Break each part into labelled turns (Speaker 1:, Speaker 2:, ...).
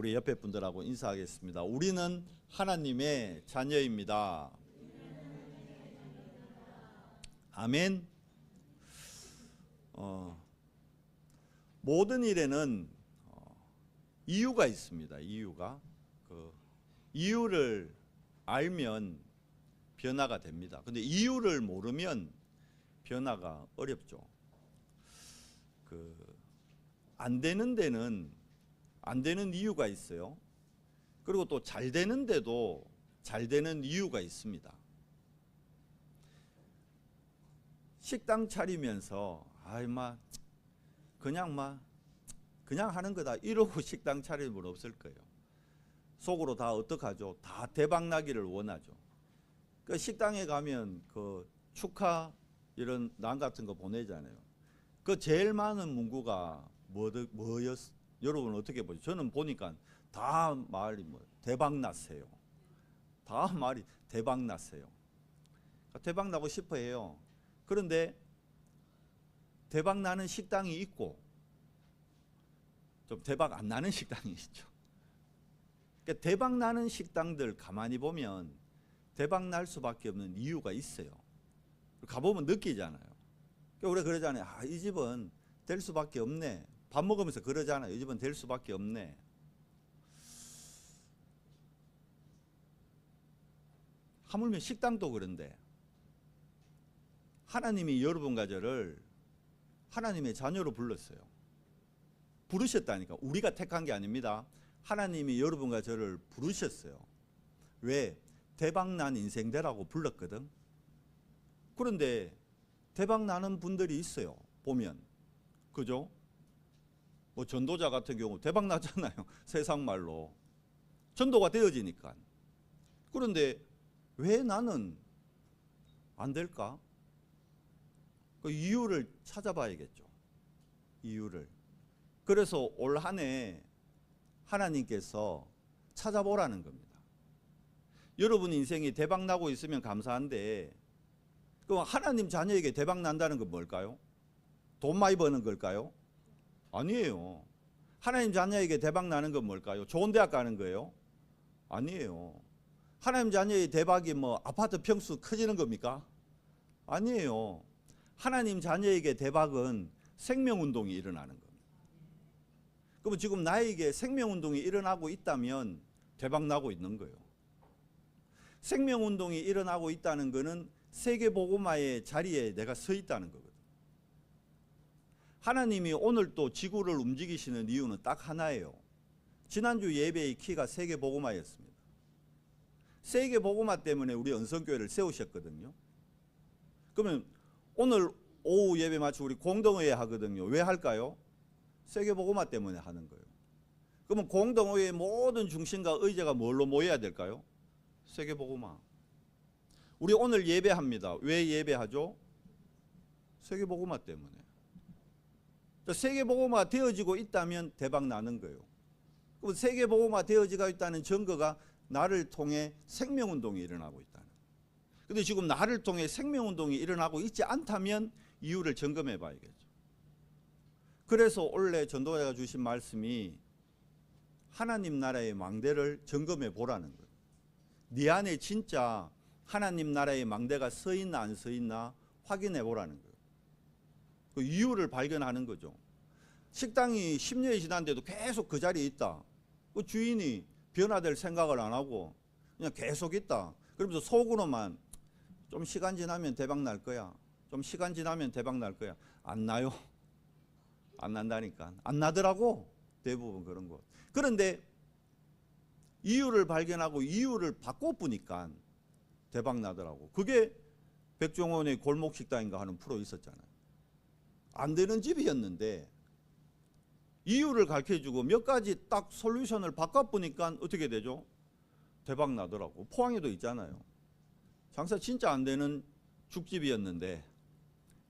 Speaker 1: 우리 옆에 분들하고 인사하겠습니다. 우리는 하나님의 자녀입니다. 아멘. 모든 일에는 이유가 있습니다. 이유를 알면 변화가 됩니다. 근데 이유를 모르면 변화가 어렵죠. 안 되는 데는 안 되는 이유가 있어요. 그리고 또 잘 되는 데도 잘 되는 이유가 있습니다. 식당 차리면서 그냥 하는 거다 이러고 식당 차리는 분 없을 거예요. 속으로 다 어떡하죠? 다 대박 나기를 원하죠. 그 식당에 가면 그 축하 이런 난 같은 거 보내잖아요. 그 제일 많은 문구가 뭐였어요? 여러분 어떻게 보죠? 저는 보니까 다 말이 대박 나세요. 다 말이 대박 나세요. 대박 나고 싶어 해요. 그런데 대박 나는 식당이 있고 좀 대박 안 나는 식당이 있죠. 그러니까 대박 나는 식당들 가만히 보면 대박 날 수밖에 없는 이유가 있어요. 가보면 느끼잖아요. 우리가 그러잖아요. 이 집은 될 수밖에 없네. 밥 먹으면서 그러잖아요. 이 집은 될 수밖에 없네. 하물며 식당도 그런데 하나님이 여러분과 저를 하나님의 자녀로 불렀어요. 부르셨다니까. 우리가 택한 게 아닙니다. 하나님이 여러분과 저를 부르셨어요. 왜? 대박난 인생 되라고 불렀거든. 그런데 대박나는 분들이 있어요. 보면. 그죠? 전도자 같은 경우 대박 나잖아요. 세상 말로. 전도가 되어지니까. 그런데 왜 나는 안 될까? 그 이유를 찾아봐야겠죠. 이유를. 그래서 올 한 해 하나님께서 찾아보라는 겁니다. 여러분 인생이 대박 나고 있으면 감사한데 그럼 하나님 자녀에게 대박 난다는 건 뭘까요? 돈 많이 버는 걸까요? 아니에요. 하나님 자녀에게 대박 나는 건 뭘까요? 좋은 대학 가는 거예요? 아니에요. 하나님 자녀의 대박이 아파트 평수 커지는 겁니까? 아니에요. 하나님 자녀에게 대박은 생명운동이 일어나는 겁니다. 그럼 지금 나에게 생명운동이 일어나고 있다면 대박 나고 있는 거예요. 생명운동이 일어나고 있다는 것은 세계복음화의 자리에 내가 서 있다는 거거든요. 하나님이 오늘 또 지구를 움직이시는 이유는 딱 하나예요. 지난주 예배의 키가 세계복음화였습니다. 세계복음화 때문에 우리 언성교회를 세우셨거든요. 그러면 오늘 오후 예배 마치고 우리 공동의회 하거든요. 왜 할까요? 세계복음화 때문에 하는 거예요. 그러면 공동의회의 모든 중심과 의제가 뭘로 모여야 될까요? 세계복음화. 우리 오늘 예배합니다. 왜 예배하죠? 세계복음화 때문에. 세계복음화 되어지고 있다면 대박 나는 거예요. 그럼 세계복음화 되어지고 있다는 증거가 나를 통해 생명운동이 일어나고 있다는 거예요. 근데 지금 나를 통해 생명운동이 일어나고 있지 않다면 이유를 점검해 봐야겠죠. 그래서 원래 전도자가 주신 말씀이 하나님 나라의 망대를 점검해 보라는 거예요. 네 안에 진짜 하나님 나라의 망대가 서 있나 안 서 있나 확인해 보라는 거예요. 그 이유를 발견하는 거죠. 식당이 10년이 지났는데도 계속 그 자리에 있다. 그 주인이 변화될 생각을 안 하고 그냥 계속 있다. 그러면서 속으로만 좀 시간 지나면 대박 날 거야. 좀 시간 지나면 대박 날 거야. 안 나요. 안 난다니까. 안 나더라고. 대부분 그런 거. 그런데 이유를 발견하고 이유를 바꿔보니까 대박 나더라고. 그게 백종원의 골목식당인가 하는 프로 있었잖아요. 안 되는 집이었는데 이유를 가르쳐주고 몇 가지 딱 솔루션을 바꿔보니까 어떻게 되죠? 대박 나더라고. 포항에도 있잖아요. 장사 진짜 안 되는 죽집이었는데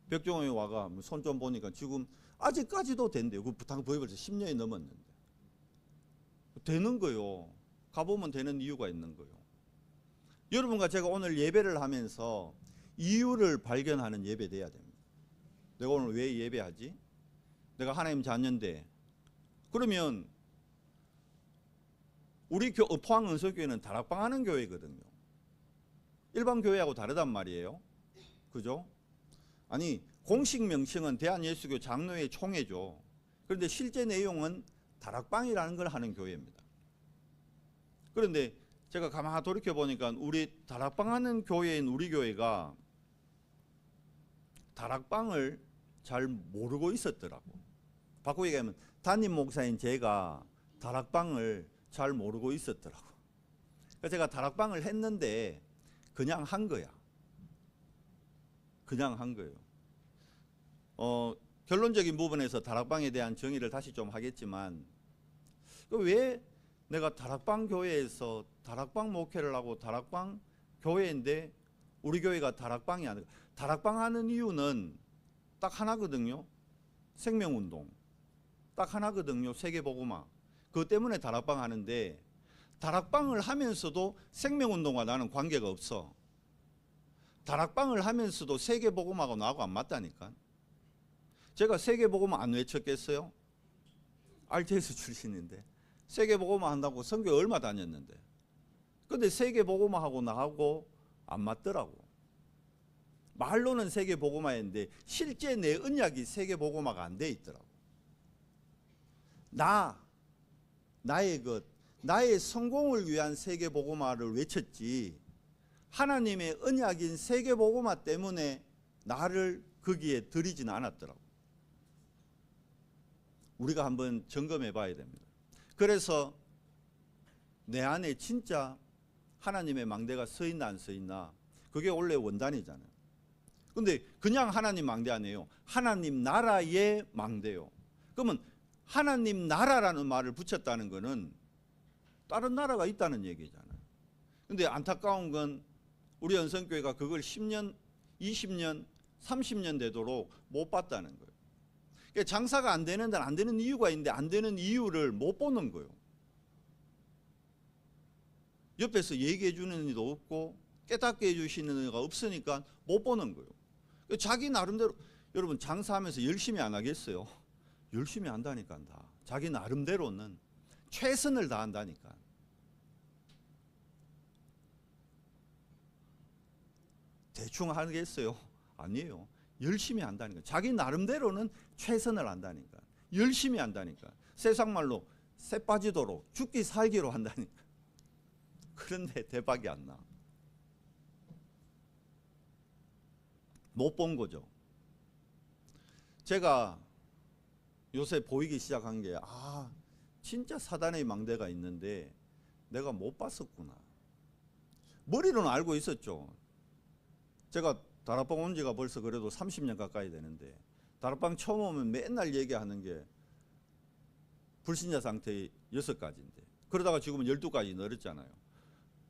Speaker 1: 백종원이 와가 손 좀 보니까 지금 아직까지도 된대요. 그 부탁 벌써 10년이 넘었는데. 되는 거요. 가보면 되는 이유가 있는 거요. 여러분과 제가 오늘 예배를 하면서 이유를 발견하는 예배 돼야 됩니다. 내가 오늘 왜 예배하지? 내가 하나님 자녀인데. 그러면 우리 포항 은석교회는 다락방 하는 교회거든요. 일반 교회하고 다르단 말이에요. 그죠? 아니 공식 명칭은 대한예수교 장로회 총회죠. 그런데 실제 내용은 다락방이라는 걸 하는 교회입니다. 그런데 제가 가만히 돌이켜 보니까 우리 다락방 하는 교회인 우리 교회가 다락방을 잘 모르고 있었더라고. 바꾸고 얘기하면 담임 목사인 제가 다락방을 잘 모르고 있었더라고. 그래서 제가 다락방을 했는데 그냥 한 거야. 그냥 한 거예요. 결론적인 부분에서 다락방에 대한 정의를 다시 좀 하겠지만, 왜 내가 다락방 교회에서 다락방 목회를 하고 다락방 교회인데 우리 교회가 다락방이 아니라, 다락방 하는 이유는 딱 하나거든요. 생명운동. 딱 하나거든요. 세계복음화. 그것 때문에 다락방 하는데, 다락방을 하면서도 생명운동과 나는 관계가 없어. 다락방을 하면서도 세계복음하고 나하고 안 맞다니까. 제가 세계복음화 안 외쳤겠어요? RTS 출신인데 세계복음화 한다고 선교 얼마 다녔는데, 근데 세계복음화하고 나하고 안 맞더라고. 말로는 세계복음화인데 실제 내 언약이 세계복음화가 안 돼 있더라고. 나의 것, 나의 성공을 위한 세계복음화를 외쳤지, 하나님의 언약인 세계복음화 때문에 나를 거기에 들이진 않았더라고. 우리가 한번 점검해 봐야 됩니다. 그래서 내 안에 진짜 하나님의 망대가 서 있나 안 서 있나, 그게 원래 원단이잖아요. 근데 그냥 하나님 망대 아니에요. 하나님 나라의 망대요. 그러면 하나님 나라라는 말을 붙였다는 것은 다른 나라가 있다는 얘기잖아요. 근데 안타까운 건 우리 연성교회가 그걸 10년, 20년, 30년 되도록 못 봤다는 거예요. 그러니까 장사가 안 되는 데는 안 되는 이유가 있는데 안 되는 이유를 못 보는 거예요. 옆에서 얘기해 주는 이도 없고 깨닫게 해주시는 이가 없으니까 못 보는 거예요. 자기 나름대로, 여러분 장사하면서 열심히 안 하겠어요? 열심히 한다니까. 다 자기 나름대로는 최선을 다한다니까. 대충 하겠어요? 아니에요. 열심히 한다니까. 자기 나름대로는 최선을 한다니까. 열심히 한다니까. 세상 말로 새 빠지도록 죽기 살기로 한다니까. 그런데 대박이 안 나. 못 본 거죠. 제가 요새 보이기 시작한 게, 진짜 사단의 망대가 있는데 내가 못 봤었구나. 머리로는 알고 있었죠. 제가 다락방 온 지가 벌써 그래도 30년 가까이 되는데, 다락방 처음 오면 맨날 얘기하는 게 불신자 상태의 6가지인데, 그러다가 지금은 12가지 늘었잖아요.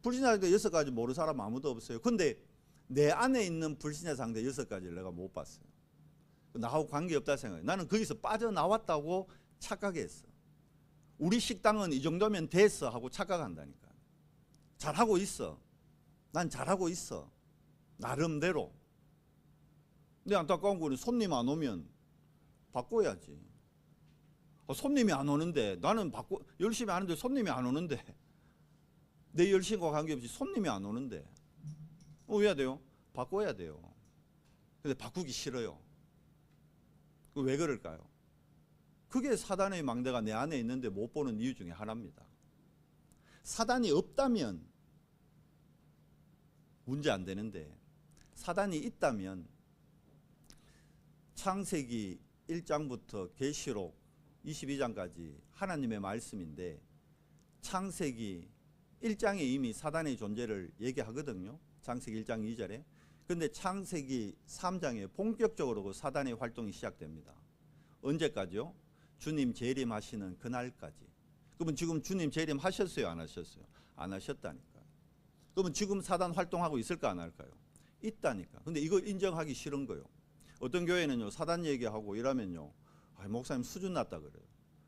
Speaker 1: 불신자 상태 6가지 모르는 사람 아무도 없어요. 근데 내 안에 있는 불신자 상태 6가지를 내가 못 봤어요. 나하고 관계없다 생각해. 나는 거기서 빠져나왔다고 착각했어. 우리 식당은 이 정도면 됐어 하고 착각한다니까. 잘하고 있어. 난 잘하고 있어. 나름대로. 근데 안타까운 거는 손님 안 오면 바꿔야지. 손님이 안 오는데, 나는 열심히 하는데 손님이 안 오는데, 내 열심과 관계없이 손님이 안 오는데 왜 해야 돼요? 바꿔야 돼요. 근데 바꾸기 싫어요. 왜 그럴까요? 그게 사단의 망대가 내 안에 있는데 못 보는 이유 중에 하나입니다. 사단이 없다면 문제 안 되는데, 사단이 있다면 창세기 1장부터 계시록 22장까지 하나님의 말씀인데, 창세기 1장에 이미 사단의 존재를 얘기하거든요. 창세기 1장 2절에. 근데 창세기 3장에 본격적으로 그 사단의 활동이 시작됩니다. 언제까지요? 주님 재림하시는 그날까지. 그러면 지금 주님 재림하셨어요? 안 하셨어요? 안 하셨다니까. 그러면 지금 사단 활동하고 있을까 안 할까요? 있다니까. 근데 이걸 인정하기 싫은 거예요. 어떤 교회는요, 사단 얘기하고 이러면요, 목사님 수준 낮다 그래요.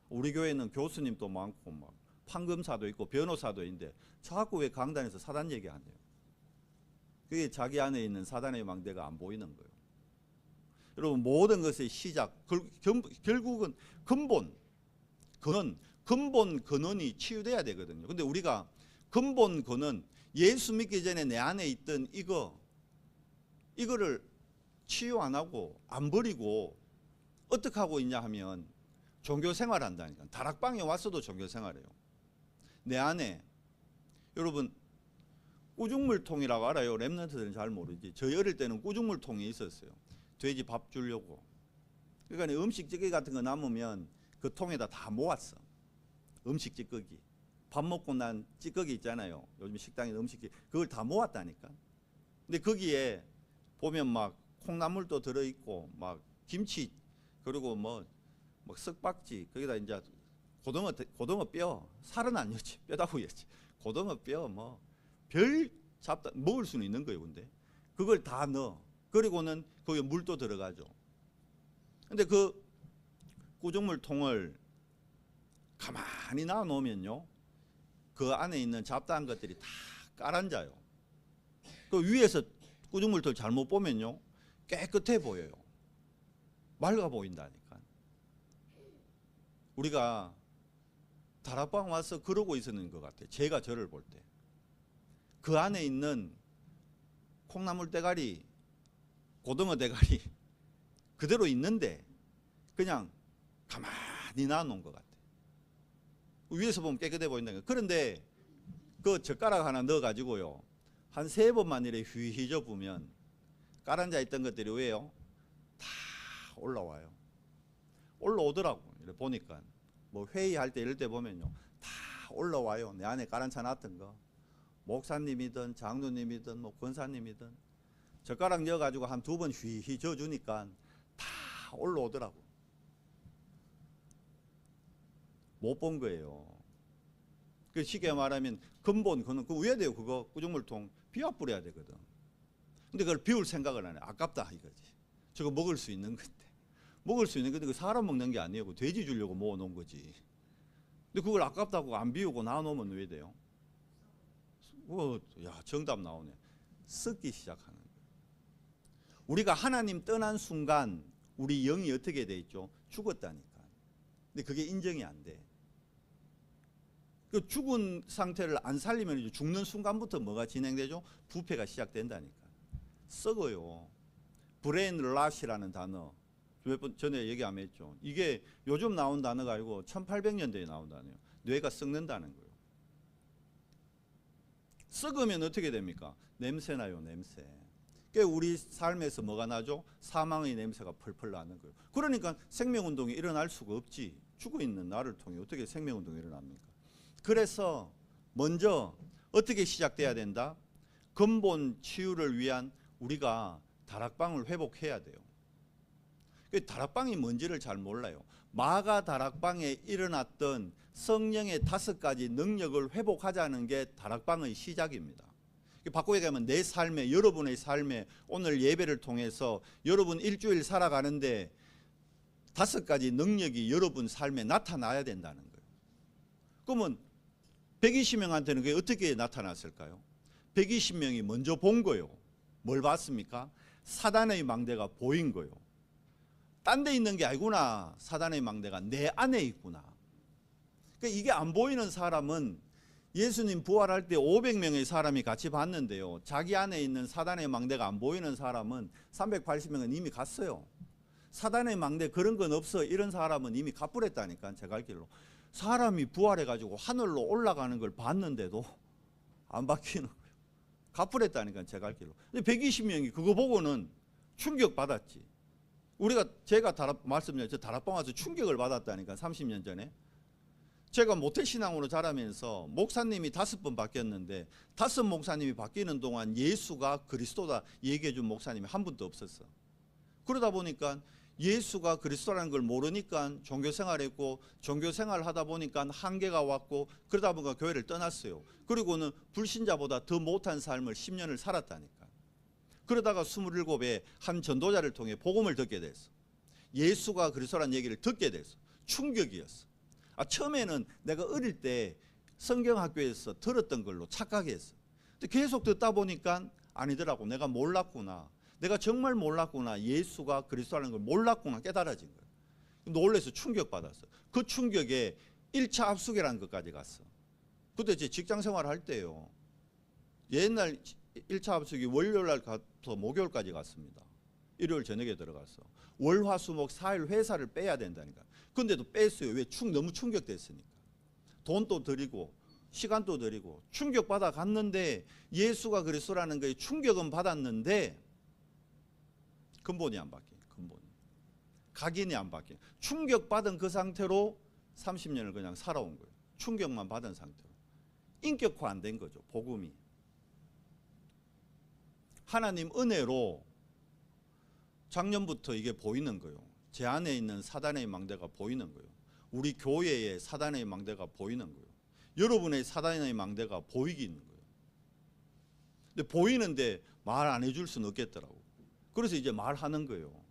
Speaker 1: 우리 교회는 교수님도 많고 막 판검사도 있고 변호사도 있는데 자꾸 왜 강단에서 사단 얘기하네요. 그게 자기 안에 있는 사단의 망대가 안 보이는 거예요. 여러분, 모든 것의 시작, 결국은 근본, 그는 근본 근원이 치유돼야 되거든요. 근데 우리가 근본 근원, 예수 믿기 전에 내 안에 있던 이거를 치유 안 하고 안 버리고 어떻게 하고 있냐 하면 종교 생활 한다니까. 다락방에 왔어도 종교 생활해요. 내 안에 여러분 꾸중물통이라고 알아요? 랩런트들은 잘 모르지. 저희 어릴 때는 꾸중물통이 있었어요. 돼지 밥 주려고. 그러니까 음식 찌꺼기 같은 거 남으면 그 통에다 다 모았어. 음식 찌꺼기. 밥 먹고 난 찌꺼기 있잖아요. 요즘 식당에 음식 찌꺼기. 그걸 다 모았다니까. 근데 거기에 보면 막 콩나물도 들어있고 막 김치 그리고 뭐 쓱박지 거기다 이제 고등어 뼈 살은 아니었지 뼈다구였지. 고등어 뼈 뭐 별 잡다 먹을 수는 있는 거예요. 근데 그걸 다 넣어. 그리고는 거기에 물도 들어가죠. 근데 그 꾸중물통을 가만히 놔 놓으면요, 그 안에 있는 잡다한 것들이 다 깔앉아요. 그 위에서 꾸중물통을 잘못 보면요, 깨끗해 보여요. 맑아 보인다니까. 우리가 다락방 와서 그러고 있었는 것 같아요. 제가 저를 볼 때. 그 안에 있는 콩나물 대가리, 고등어 대가리 그대로 있는데 그냥 가만히 놔놓은 것 같아요. 위에서 보면 깨끗해 보인다는 거예요. 그런데 그 젓가락 하나 넣어가지고요, 한 3번만 이렇게 휘휘 접으면 깔아앉아 있던 것들이 왜요? 다 올라와요. 올라오더라고. 이렇게 보니까 뭐 회의할 때 이럴 때 보면요, 다 올라와요. 내 안에 깔아앉혀 놨던 거. 목사님이든 장로님이든 뭐 권사님이든 젓가락 넣어가지고 한 2번 휘휘 져주니까 다 올라오더라고. 못 본 거예요. 그 쉽게 말하면 근본 그는 그 위에 돼요. 그거 꾸중물통 비워 뿌려야 되거든. 근데 그걸 비울 생각을 안 해. 아깝다 이거지. 저거 먹을 수 있는 건데. 먹을 수 있는 건데 그 사람 먹는 게 아니고 돼지 주려고 모아 놓은 거지. 근데 그걸 아깝다고 안 비우고 놔놓으면 왜 돼요? 야, 정답 나오네. 썩기 시작하는 거예요. 우리가 하나님 떠난 순간 우리 영이 어떻게 돼 있죠? 죽었다니까. 근데 그게 인정이 안 돼. 그 죽은 상태를 안 살리면 죽는 순간부터 뭐가 진행되죠? 부패가 시작된다니까. 썩어요. 브레인 랏이라는 단어 몇 번 전에 얘기 안 했죠. 이게 요즘 나온 단어가 아니고 1800년대에 나온 단어예요. 뇌가 썩는다는 거예요. 썩으면 어떻게 됩니까? 냄새 나요, 냄새. 그러니까 우리 삶에서 뭐가 나죠? 사망의 냄새가 펄펄 나는 거예요. 그러니까 생명운동이 일어날 수가 없지. 죽어있는 나를 통해 어떻게 생명운동이 일어납니까? 그래서 먼저 어떻게 시작돼야 된다? 근본 치유를 위한 우리가 다락방을 회복해야 돼요. 다락방이 뭔지를 잘 몰라요. 마가 다락방에 일어났던 성령의 5가지 능력을 회복하자는 게 다락방의 시작입니다. 바꾸게 되면 내 삶에, 여러분의 삶에 오늘 예배를 통해서 여러분 일주일 살아가는데 5가지 능력이 여러분 삶에 나타나야 된다는 거예요. 그러면 120명한테는 그게 어떻게 나타났을까요? 120명이 먼저 본 거예요. 뭘 봤습니까? 사단의 망대가 보인 거예요. 딴 데 있는 게 아니구나. 사단의 망대가 내 안에 있구나. 그러니까 이게 안 보이는 사람은 예수님 부활할 때 500명의 사람이 같이 봤는데요, 자기 안에 있는 사단의 망대가 안 보이는 사람은 380명은 이미 갔어요. 사단의 망대 그런 건 없어. 이런 사람은 이미 가버렸다니까. 제 갈 길로. 사람이 부활해가지고 하늘로 올라가는 걸 봤는데도 안 바뀌는 거예요. 가버렸다니까. 제 갈 길로. 근데 120명이 그거 보고는 충격받았지. 제가 말씀드렸죠. 저 다락방 와서 충격을 받았다니까. 30년 전에. 제가 모태신앙으로 자라면서 목사님이 5번 바뀌었는데 5 목사님이 바뀌는 동안 예수가 그리스도다 얘기해 준 목사님이 한 분도 없었어. 그러다 보니까 예수가 그리스도라는 걸 모르니까 종교생활했고, 종교생활을 하다 보니까 한계가 왔고, 그러다 보니까 교회를 떠났어요. 그리고는 불신자보다 더 못한 삶을 10년을 살았다니까. 그러다가 27에 한 전도자를 통해 복음을 듣게 됐어. 예수가 그리스도라는 얘기를 듣게 됐어. 충격이었어. 처음에는 내가 어릴 때 성경학교에서 들었던 걸로 착각했어. 근데 계속 듣다 보니까 아니더라고. 내가 몰랐구나. 내가 정말 몰랐구나. 예수가 그리스도라는 걸 몰랐구나 깨달아진 거예요. 놀라서 충격받았어. 그 충격에 1차 압수계라는 것까지 갔어. 그때 제 직장 생활 할 때요. 옛날 1차 압수기 월요일 날 가서 목요일까지 갔습니다. 일요일 저녁에 들어갔어. 월, 화, 수, 목 4일 회사를 빼야 된다니까. 근데도 뺐어요. 왜? 너무 충격됐으니까. 돈도 들이고 시간도 들이고 충격받아 갔는데 예수가 그리스도라는 거에 충격은 받았는데 근본이 안 바뀌어요. 근본이. 각인이 안 바뀌어요. 충격받은 그 상태로 30년을 그냥 살아온 거예요. 충격만 받은 상태로. 인격화 안 된 거죠. 복음이. 하나님 은혜로 작년부터 이게 보이는 거예요. 제 안에 있는 사단의 망대가 보이는 거예요. 우리 교회의 사단의 망대가 보이는 거예요. 여러분의 사단의 망대가 보이기 있는 거예요. 근데 보이는데 말 안 해줄 수는 없겠더라고. 그래서 이제 말하는 거예요.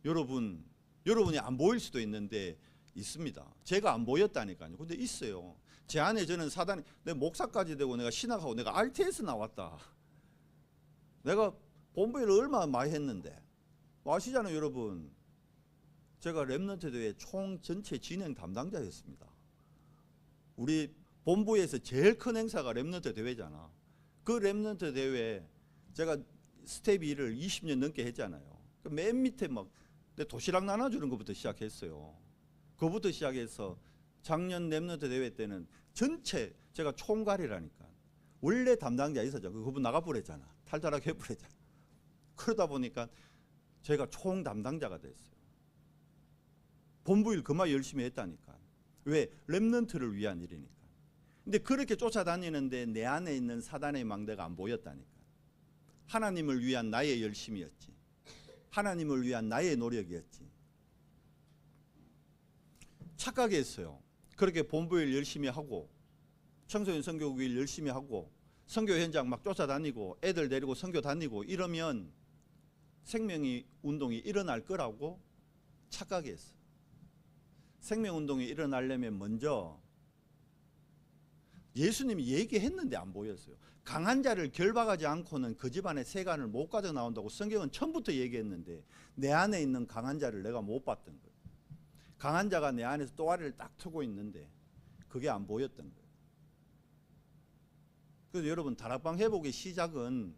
Speaker 1: 여러분이 안 보일 수도 있는데 있습니다. 제가 안 보였다니까요. 근데 있어요. 제 안에 저는 사단이, 내 목사까지 되고 내가 신학하고 내가 RTS 나왔다. 내가 본부일을 얼마나 많이 했는데 아시잖아요, 여러분. 제가 렘넌트 대회 총 전체 진행 담당자였습니다. 우리 본부에서 제일 큰 행사가 렘넌트 대회잖아. 그 렘넌트 대회 제가 스텝 1을 20년 넘게 했잖아요. 맨 밑에 막 도시락 나눠주는 것부터 시작했어요. 그거부터 시작해서 작년 렘넌트 대회 때는 전체 제가 총괄이라니까. 원래 담당자 있었죠. 그분 나가버렸잖아. 탈탈하게 해버렸잖아. 그러다 보니까 제가 총 담당자가 됐어요. 본부일 그만 열심히 했다니까. 왜? 렘넌트를 위한 일이니까. 근데 그렇게 쫓아다니는데 내 안에 있는 사단의 망대가 안 보였다니까. 하나님을 위한 나의 열심이었지. 하나님을 위한 나의 노력이었지. 착각했어요. 그렇게 본부일 열심히 하고 청소년 선교일 열심히 하고 선교 현장 막 쫓아다니고 애들 데리고 선교 다니고 이러면 생명이 운동이 일어날 거라고 착각했어. 생명운동이 일어나려면 먼저 예수님이 얘기했는데 안 보였어요. 강한 자를 결박하지 않고는 그 집안의 세간을 못 가져 나온다고 성경은 처음부터 얘기했는데 내 안에 있는 강한 자를 내가 못 봤던 거예요. 강한 자가 내 안에서 또아리를 딱 트고 있는데 그게 안 보였던 거예요. 그래서 여러분 다락방 회복의 시작은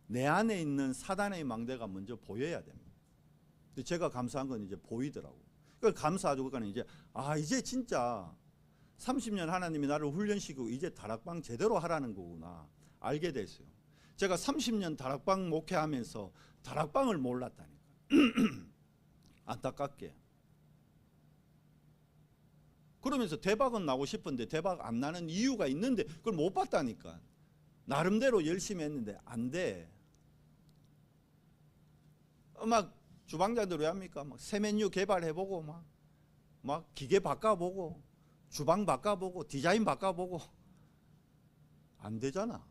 Speaker 1: 내 안에 있는 사단의 망대가 먼저 보여야 됩니다. 제가 감사한 건 이제 보이더라고요. 그걸 감사하죠. 그러니까 이제 진짜 30년 하나님이 나를 훈련시키고 이제 다락방 제대로 하라는 거구나 알게 됐어요. 제가 30년 다락방 목회하면서 다락방을 몰랐다니까. 안타깝게. 그러면서 대박은 나고 싶은데 대박 안 나는 이유가 있는데 그걸 못 봤다니까. 나름대로 열심히 했는데 안 돼. 막 주방장들 왜 합니까? 막 새 메뉴 개발해보고 막 기계 바꿔보고 주방 바꿔보고 디자인 바꿔보고 안 되잖아.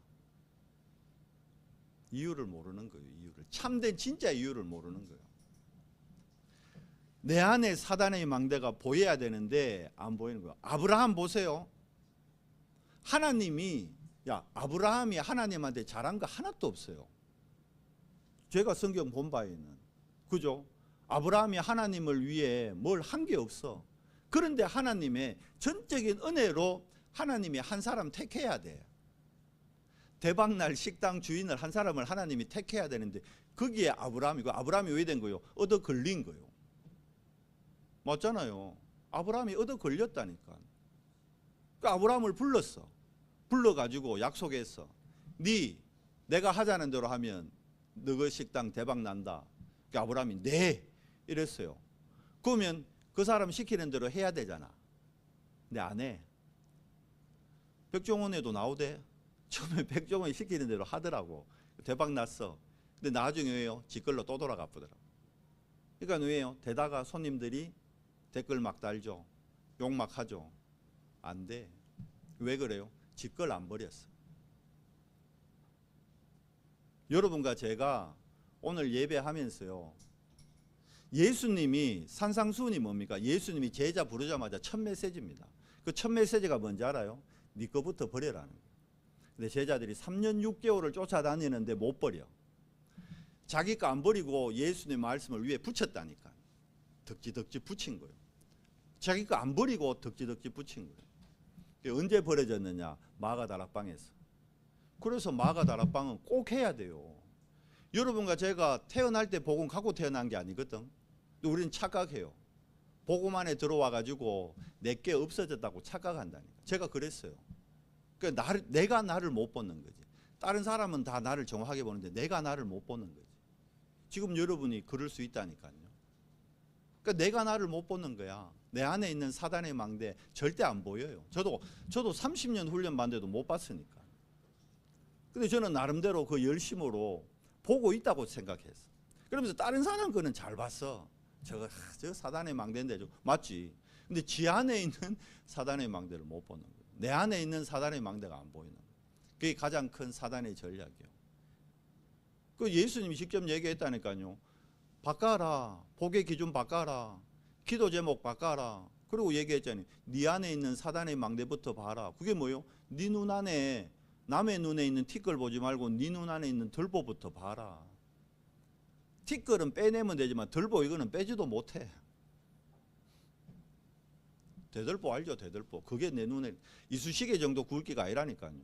Speaker 1: 이유를 모르는 거예요. 이유를. 참된 진짜 이유를 모르는 거예요. 내 안에 사단의 망대가 보여야 되는데 안 보이는 거예요. 아브라함 보세요. 하나님이 아브라함이 하나님한테 잘한 거 하나도 없어요. 제가 성경 본 바에는. 그죠? 아브라함이 하나님을 위해 뭘 한 게 없어. 그런데 하나님의 전적인 은혜로 하나님이 한 사람 택해야 돼. 대박날 식당 주인을 한 사람을 하나님이 택해야 되는데 거기에 아브라함이고 아브라함이 왜 된 거예요? 얻어 걸린 거예요. 맞잖아요. 아브라함이 얻어 걸렸다니까. 그 아브라함을 불렀어. 불러가지고 약속했어. 내가 하자는 대로 하면 너희 식당 대박 난다. 그 아브라함이 네 이랬어요. 그러면 그 사람 시키는 대로 해야 되잖아. 근데 안 해. 백종원에도 나오대. 처음에 백종원이 시키는 대로 하더라고. 대박 났어. 근데 나중에 왜요? 지 걸로 또 돌아가 보더라고. 그러니까 왜요? 대다가 손님들이 댓글 막 달죠. 욕 막 하죠. 안 돼. 왜 그래요? 지 걸 안 버렸어. 여러분과 제가 오늘 예배하면서요. 예수님이 산상수훈이 뭡니까? 예수님이 제자 부르자마자 첫 메시지입니다. 그 첫 메시지가 뭔지 알아요? 네 거부터 버려라는 거예요. 근데 제자들이 3년 6개월을 쫓아다니는데 못 버려. 자기 거 안 버리고 예수님 말씀을 위에 붙였다니까. 덕지덕지 붙인 거예요. 자기 거 안 버리고 덕지덕지 붙인 거예요. 언제 버려졌느냐? 마가다락방에서. 그래서 마가다락방은 꼭 해야 돼요. 여러분과 제가 태어날 때 복음 갖고 태어난 게 아니거든. 우리는 착각해요. 복음 안에 들어와 가지고 내게 없어졌다고 착각한다니까. 제가 그랬어요. 그러니까 내가 나를 못 보는 거지. 다른 사람은 다 나를 정확하게 보는데 내가 나를 못 보는 거지. 지금 여러분이 그럴 수 있다니까요. 그러니까 내가 나를 못 보는 거야. 내 안에 있는 사단의 망대 절대 안 보여요. 저도 30년 훈련 받는데도 못 봤으니까. 근데 저는 나름대로 그 열심으로 보고 있다고 생각했어. 그러면서 다른 사람 거는 잘 봤어. 저 사단의 망대인데 맞지. 근데 지 안에 있는 사단의 망대를 못 보는 거예요. 내 안에 있는 사단의 망대가 안 보이는 거예요. 그게 가장 큰 사단의 전략이에요. 그 예수님이 직접 얘기했다니까요. 바꿔라. 복의 기준 바꿔라. 기도 제목 바꿔라. 그리고 얘기했잖아요. 네 안에 있는 사단의 망대부터 봐라. 그게 뭐예요? 네 눈 안에 남의 눈에 있는 티끌 보지 말고 네 눈 안에 있는 들보부터 봐라. 티끌은 빼내면 되지만 들보 이거는 빼지도 못해. 대들보 알죠? 대들보. 그게 내 눈에 이쑤시개 정도 굵기가 아니라니까요.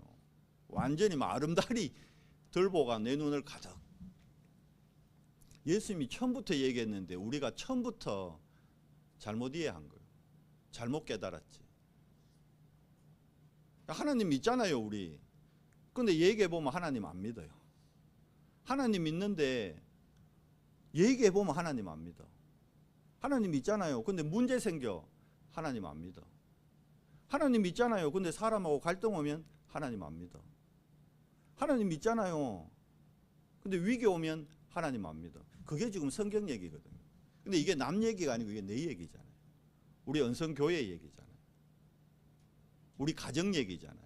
Speaker 1: 완전히 막 아름다리 들보가 내 눈을 가득. 예수님이 처음부터 얘기했는데 우리가 처음부터 잘못 이해한 거예요. 잘못 깨달았지. 하나님 믿잖아요, 우리. 근데 얘기해보면 하나님 안 믿어요. 하나님 믿는데 얘기해보면 하나님 안 믿어. 하나님 믿잖아요. 근데 문제 생겨. 하나님 안 믿어. 하나님 믿잖아요. 근데 사람하고 갈등 오면 하나님 안 믿어. 하나님 믿잖아요. 근데 위기 오면 하나님 안 믿어. 그게 지금 성경 얘기거든요. 근데 이게 남 얘기가 아니고 이게 내 얘기잖아요. 우리 언성교회 얘기잖아요. 우리 가정 얘기잖아요.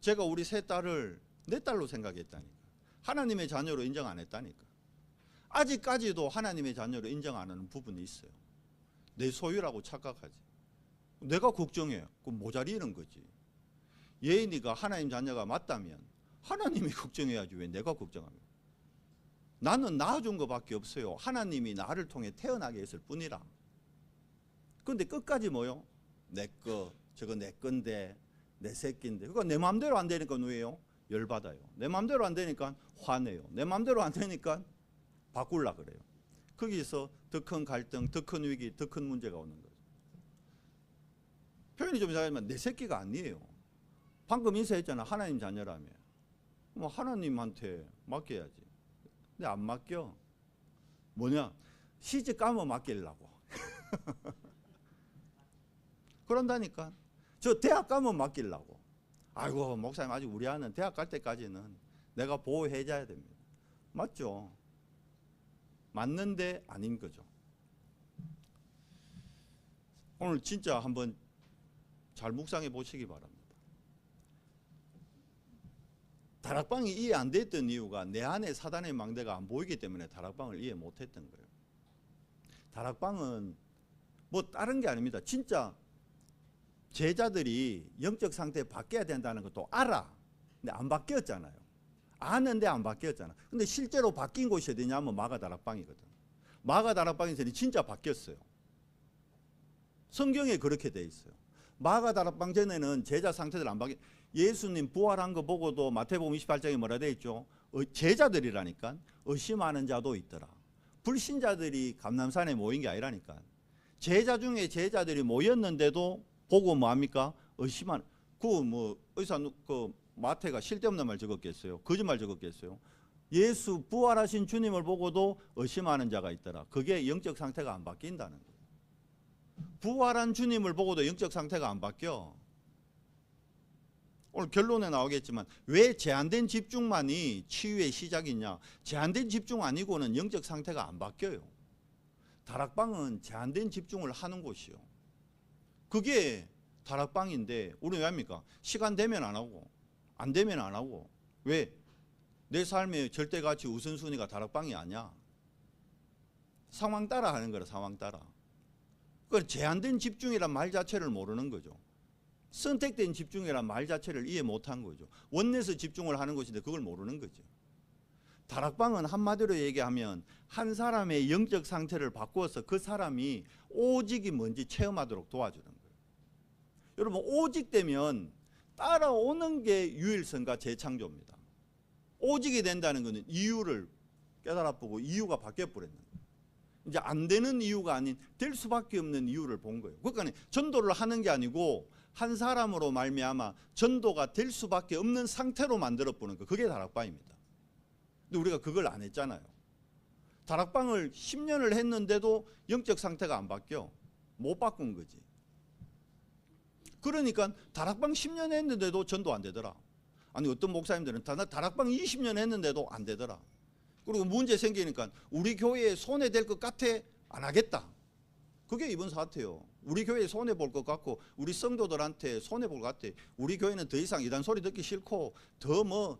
Speaker 1: 제가 우리 세 딸을 내 딸로 생각했다니까. 하나님의 자녀로 인정 안 했다니까. 아직까지도 하나님의 자녀로 인정 안 하는 부분이 있어요. 내 소유라고 착각하지. 내가 걱정해. 그럼 모자리는 거지. 예인이가 하나님 자녀가 맞다면 하나님이 걱정해야지 왜 내가 걱정합니까? 나는 낳아준 것밖에 없어요. 하나님이 나를 통해 태어나게 했을 뿐이라. 그런데 끝까지 뭐요? 내 거, 저거 내 건데, 내 새끼인데. 그러니까 내 마음대로 안 되니까 왜요? 열받아요. 내 마음대로 안 되니까 화내요. 내 마음대로 안 되니까 바꾸려고 그래요. 거기서 더 큰 갈등, 더 큰 위기, 더 큰 문제가 오는 거죠. 표현이 좀 이상하지만 내 새끼가 아니에요. 방금 인사했잖아. 하나님 자녀라며. 뭐 하나님한테 맡겨야지. 근데 안 맡겨. 뭐냐? 시집 가면 맡기려고. 그런다니까. 저 대학 가면 맡기려고. 아이고 목사님 아직 우리 아는 대학 갈 때까지는 내가 보호해줘야 됩니다. 맞죠? 맞는데 아닌 거죠. 오늘 진짜 한번 잘 묵상해 보시기 바랍니다. 다락방이 이해 안 됐던 이유가 내 안에 사단의 망대가 안 보이기 때문에 다락방을 이해 못했던 거예요. 다락방은 뭐 다른 게 아닙니다. 진짜 제자들이 영적 상태 바뀌어야 된다는 것도 알아. 근데 안 바뀌었잖아요. 아는데 안 바뀌었잖아. 근데 실제로 바뀐 곳이 어디냐면 마가다락방이거든. 마가다락방에서는 진짜 바뀌었어요. 성경에 그렇게 돼 있어요. 마가다락방 전에는 제자 상태들 안 바뀌. 예수님 부활한 거 보고도 마태복음 28장에 뭐라 돼 있죠? 제자들이라니까 의심하는 자도 있더라. 불신자들이 감람산에 모인 게 아니라니까. 제자 중에 제자들이 모였는데도 보고 뭐합니까? 의심하는. 그 마태가 실데없는 말 적었겠어요? 거짓말 적었겠어요? 예수 부활하신 주님을 보고도 의심하는 자가 있더라. 그게 영적 상태가 안 바뀐다는 거예요. 부활한 주님을 보고도 영적 상태가 안 바뀌어. 오늘 결론에 나오겠지만 왜 제한된 집중만이 치유의 시작이냐? 제한된 집중 아니고는 영적 상태가 안 바뀌어요. 다락방은 제한된 집중을 하는 곳이요. 그게 다락방인데 우리는 왜 합니까? 시간 되면 안 하고 안 되면 안 하고. 왜? 내 삶의 절대가치 우선순위가 다락방이 아니야. 상황 따라 하는 거라. 상황 따라. 그 제한된 집중이란 말 자체를 모르는 거죠. 선택된 집중이란 말 자체를 이해 못한 거죠. 원내에서 집중을 하는 것인데 그걸 모르는 거죠. 다락방은 한마디로 얘기하면 한 사람의 영적 상태를 바꾸어서 그 사람이 오직이 뭔지 체험하도록 도와주는 거예요. 여러분, 오직 되면 따라오는 게 유일성과 재창조입니다. 오직이 된다는 것은 이유를 깨달아보고 이유가 바뀌어버렸는 거예요. 이제 안 되는 이유가 아닌 될 수밖에 없는 이유를 본 거예요. 그러니까 전도를 하는 게 아니고 한 사람으로 말미암아 전도가 될 수밖에 없는 상태로 만들어 보는 거, 그게 다락방입니다. 근데 우리가 그걸 안 했잖아요. 다락방을 10년을 했는데도 영적 상태가 안 바뀌어. 못 바꾼 거지. 그러니까 다락방 10년 했는데도 전도 안 되더라. 아니, 어떤 목사님들은 다락방 20년 했는데도 안 되더라. 그리고 문제 생기니까 우리 교회에 손해될 것 같아, 안 하겠다. 그게 이번 사태요. 우리 교회에 손해볼 것 같고 우리 성도들한테 손해볼 것 같아. 우리 교회는 더 이상 이단 소리 듣기 싫고 더 뭐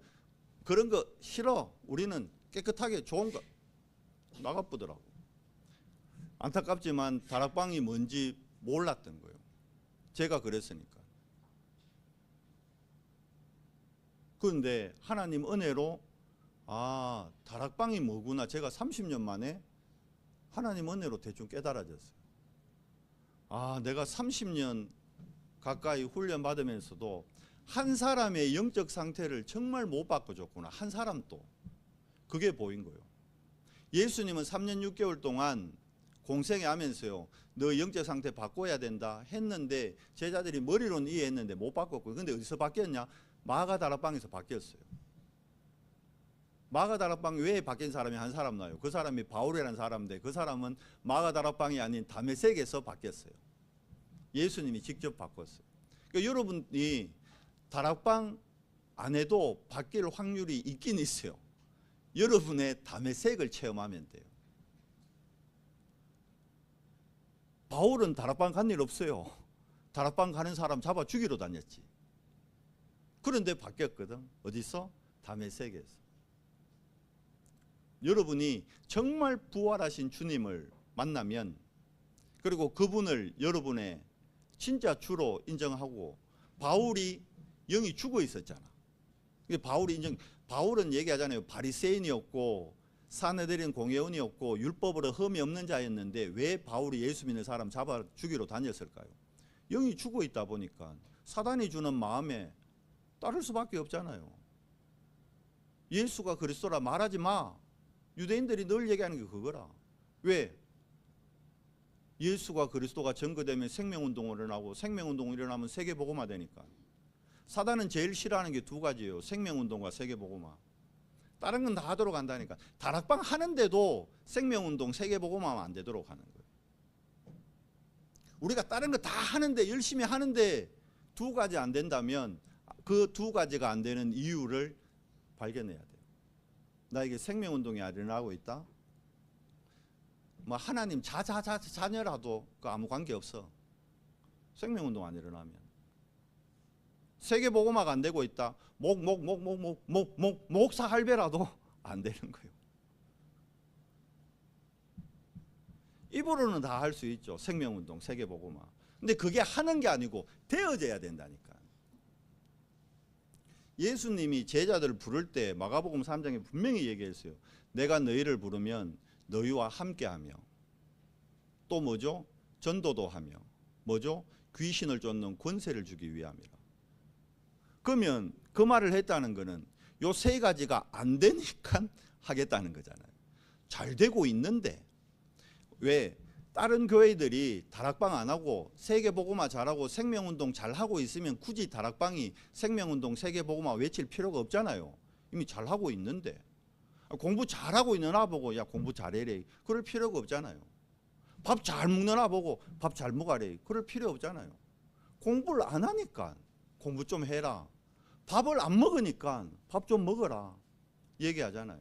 Speaker 1: 그런 거 싫어. 우리는 깨끗하게 좋은 거 나가쁘더라고. 안타깝지만 다락방이 뭔지 몰랐던 거예요. 제가 그랬으니까. 그런데 하나님 은혜로 다락방이 뭐구나, 제가 30년 만에 하나님 은혜로 대충 깨달아졌어요. 내가 30년 가까이 훈련 받으면서도 한 사람의 영적 상태를 정말 못 바꿔줬구나. 한 사람 또. 그게 보인 거예요. 예수님은 3년 6개월 동안 공생애 하면서요, 너 영적 상태 바꿔야 된다 했는데 제자들이 머리로는 이해했는데 못 바꿨고요. 근데 어디서 바뀌었냐? 마가다락방에서 바뀌었어요. 마가다락방 외에 바뀐 사람이 한 사람 나요. 그 사람이 바울이라는 사람인데 그 사람은 마가다락방이 아닌 다메섹에서 바뀌었어요. 예수님이 직접 바꿨어요. 그러니까 여러분이 다락방 안 해도 바뀔 확률이 있긴 있어요. 여러분의 다메섹을 체험하면 돼요. 바울은 다락방 간 일 없어요. 다락방 가는 사람 잡아 죽이러 다녔지. 그런데 바뀌었거든. 어디서? 다메섹에서. 여러분이 정말 부활하신 주님을 만나면, 그리고 그분을 여러분의 진짜 주로 인정하고, 바울이 영이 죽어 있었잖아. 바울은 얘기하잖아요. 바리새인이었고 사내들인 공회원이었고 율법으로 흠이 없는 자였는데 왜 바울이 예수 믿는 사람 잡아 죽이러 다녔을까요? 영이 죽어 있다 보니까 사단이 주는 마음에 따를 수밖에 없잖아요. 예수가 그리스도라 말하지 마. 유대인들이 늘 얘기하는 게 그거라. 왜? 예수가 그리스도가 증거되면 생명운동을 일어나고 생명운동이 일어나면 세계복음화 되니까. 사단은 제일 싫어하는 게 두 가지예요. 생명운동과 세계복음화. 다른 건 다 하도록 한다니까. 다락방 하는데도 생명운동, 세계복음화하면 안 되도록 하는 거예요. 우리가 다른 거 다 하는데, 열심히 하는데 두 가지 안 된다면 그 두 가지가 안 되는 이유를 발견해야 돼요. 나에게 생명운동이 일어나고 있다? 뭐 하나님 자녀라도 그 아무 관계 없어. 생명운동 안 일어나면. 세계복음화가 안 되고 있다. 목사 할배라도 안 되는 거예요. 입으로는 다 할 수 있죠. 생명운동, 세계복음화. 근데 그게 하는 게 아니고 되어져야 된다니까. 예수님이 제자들을 부를 때 마가복음 3장에 분명히 얘기했어요. 내가 너희를 부르면 너희와 함께하며, 또 뭐죠? 전도도 하며, 뭐죠? 귀신을 쫓는 권세를 주기 위함이라. 그러면 그 말을 했다는 것은 요 세 가지가 안 되니까 하겠다는 거잖아요. 잘 되고 있는데 왜 다른 교회들이 다락방 안 하고 세계복음화 잘하고 생명운동 잘하고 있으면 굳이 다락방이 생명운동, 세계복음화 외칠 필요가 없잖아요. 이미 잘하고 있는데. 공부 잘하고 있는 아 보고 야 공부 잘해래, 그럴 필요가 없잖아요. 밥 잘 먹는 아 보고 밥 잘 먹으래, 그럴 필요 없잖아요. 공부를 안 하니까 공부 좀 해라. 밥을 안 먹으니까 밥 좀 먹어라 얘기하잖아요.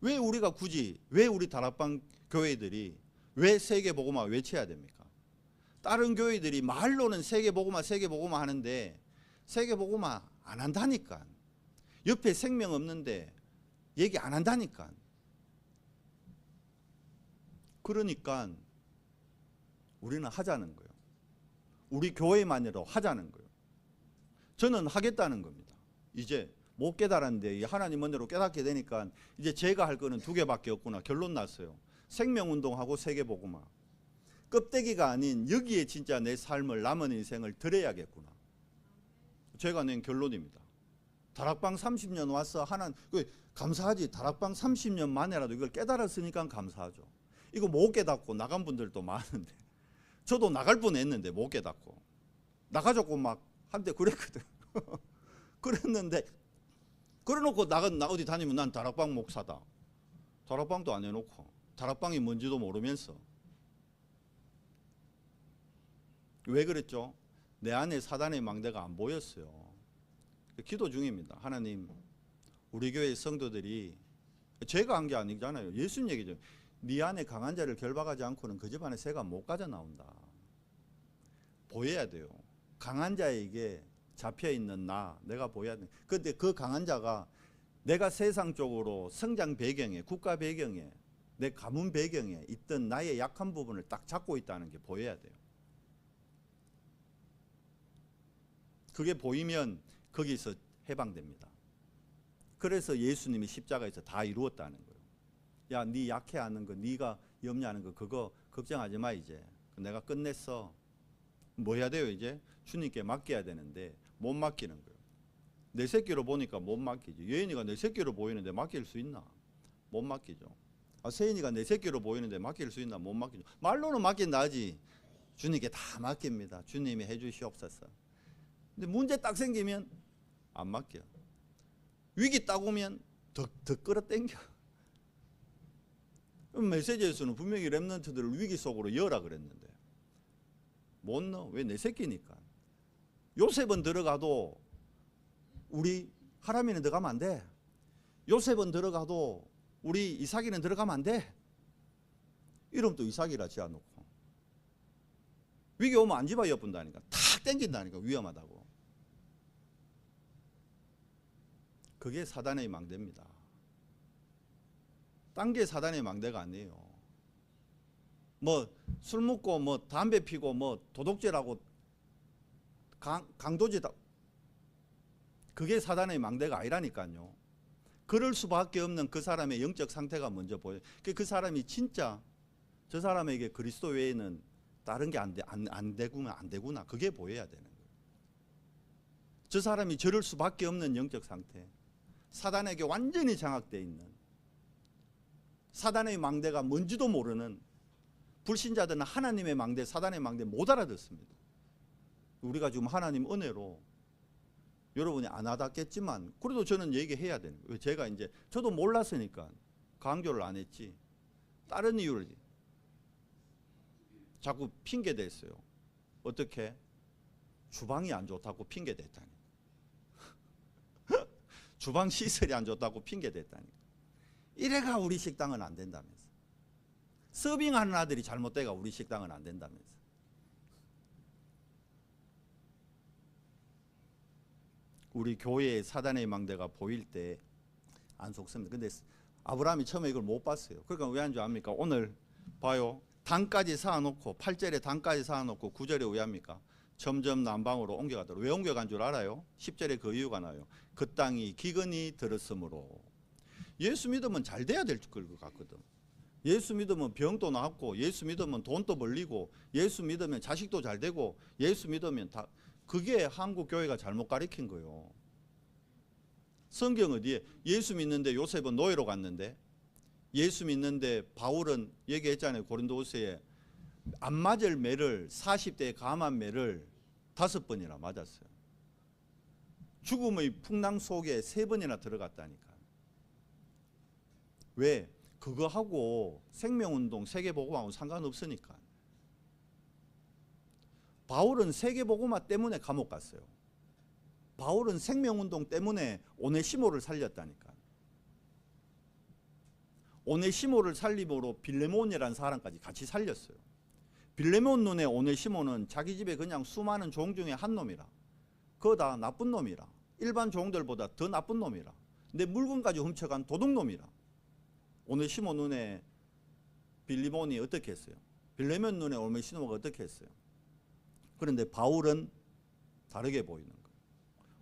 Speaker 1: 왜 우리가 굳이, 왜 우리 다락방 교회들이 왜 세계복음화 외쳐야 됩니까? 다른 교회들이 말로는 세계복음화 하는데 세계복음화 안 한다니까. 옆에 생명 없는데 얘기 안 한다니까. 그러니까 우리는 하자는 거예요. 우리 교회만이라도 하자는 거예요. 저는 하겠다는 겁니다. 이제 못 깨달았는데 이 하나님 은혜로 깨닫게 되니까 이제 제가 할 거는 두 개밖에 없구나. 결론 났어요. 생명운동하고 세계복음화. 껍데기가 아닌 여기에 진짜 내 삶을 남은 인생을 드려야겠구나. 제가 낸 결론입니다. 다락방 30년 와서 감사하지. 다락방 30년 만에라도 이걸 깨달았으니까 감사하죠. 이거 못 깨닫고 나간 분들도 많은데, 저도 나갈 뻔했는데 못 깨닫고 나가자고 막 한때 그랬거든. 그랬는데 그래놓고 나 어디 다니면 난 다락방 목사다. 다락방도 안 해놓고 다락방이 뭔지도 모르면서. 왜 그랬죠? 내 안에 사단의 망대가 안 보였어요. 기도 중입니다. 하나님, 우리 교회 성도들이, 제가 한 게 아니잖아요. 예수님 얘기죠. 네 안에 강한 자를 결박하지 않고는 그 집안에 새가 못 가져 나온다. 보여야 돼요. 강한 자에게 잡혀있는 내가 보여야 돼. 근데 그 강한 자가 내가 세상적으로 성장 배경에, 국가 배경에, 내 가문 배경에 있던 나의 약한 부분을 딱 잡고 있다는 게 보여야 돼요. 그게 보이면 거기서 해방됩니다. 그래서 예수님이 십자가에서 다 이루었다는 거예요. 야, 네 약해하는 거, 네가 염려하는 거, 그거 걱정하지 마. 이제 내가 끝냈어. 뭐 해야 돼요? 이제 주님께 맡겨야 되는데 못 맡기는 거예요. 내 새끼로 보니까 못 맡기지. 예인이가 내 새끼로 보이는데 맡길 수 있나? 못 맡기죠. 세인이가 내 새끼로 보이는데 맡길 수 있나? 못 맡기죠. 말로는 맡긴다 하지. 주님께 다 맡깁니다. 주님이 해주시옵소서. 근데 문제 딱 생기면 안 맡겨. 위기 딱 오면 더 끌어당겨. 메시지에서는 분명히 렘넌트들을 위기 속으로 여라 그랬는데 못 넣어. 왜? 내 새끼니까. 요셉은 들어가도 우리 하람이는 들어가면 안 돼. 요셉은 들어가도 우리 이삭이는 들어가면 안 돼. 이름도 이삭이라 지어놓고 위기 오면 안 집어 엿분다니까. 탁 땡긴다니까. 위험하다고. 그게 사단의 망대입니다. 딴 게 사단의 망대가 아니에요. 뭐 술 먹고 뭐 담배 피고 뭐 도둑질하고 강도지다. 그게 사단의 망대가 아니라니까요. 그럴 수밖에 없는 그 사람의 영적 상태가 먼저 보여요. 그 사람이 진짜 저 사람에게 그리스도 외에는 다른 게 안 되구나. 그게 보여야 되는 거예요. 저 사람이 저럴 수밖에 없는 영적 상태. 사단에게 완전히 장악되어 있는, 사단의 망대가 뭔지도 모르는 불신자들은 하나님의 망대, 사단의 망대 못 알아듣습니다. 우리가 지금 하나님 은혜로 여러분이 안 와닿겠지만 그래도 저는 얘기해야 되는 거예요. 제가 이제 저도 몰랐으니까 강조를 안 했지. 다른 이유를 자꾸 핑계 댔어요. 어떻게? 주방이 안 좋다고 핑계 댔다니. 주방 시설이 안 좋다고 핑계 댔다니. 이래가 우리 식당은 안 된다면서. 서빙하는 아들이 잘못돼가 우리 식당은 안 된다면서. 우리 교회에 사단의 망대가 보일 때 안 속습니다. 근데 아브라함이 처음에 이걸 못 봤어요. 그러니까 왜 한 줄 압니까? 오늘 봐요. 단까지 쌓아놓고 8절에 단까지 쌓아놓고 9절에 왜 합니까? 점점 남방으로 옮겨가더라. 왜 옮겨간 줄 알아요? 10절에 그 이유가 나요. 그 땅이 기근이 들었으므로. 예수 믿으면 잘 돼야 될 것 같거든. 예수 믿으면 병도 낫고, 예수 믿으면 돈도 벌리고, 예수 믿으면 자식도 잘 되고, 예수 믿으면 다. 그게 한국 교회가 잘못 가르친 거예요. 성경 어디에? 예수 믿는데 요셉은 노예로 갔는데, 예수 믿는데 바울은 얘기했잖아요. 고린도후서에 안 맞을 매를 40대에 감한 매를 5번이나 맞았어요. 죽음의 풍랑 속에 3번이나 들어갔다니까. 왜? 그거하고 생명운동 세계복음하고 상관없으니까. 바울은 세계복음화 때문에 감옥 갔어요. 바울은 생명운동 때문에 오네시모를 살렸다니까. 오네시모를 살림으로 빌레몬이라는 사람까지 같이 살렸어요. 빌레몬 눈에 오네시모는 자기 집에 그냥 수많은 종 중에 한 놈이라. 그거 다 나쁜 놈이라. 일반 종들보다 더 나쁜 놈이라. 내 물건까지 훔쳐간 도둑놈이라. 오네시모 눈에 빌레몬이 어떻게 했어요? 빌레몬 눈에 오네시모가 어떻게 했어요? 그런데 바울은 다르게 보이는 거예요.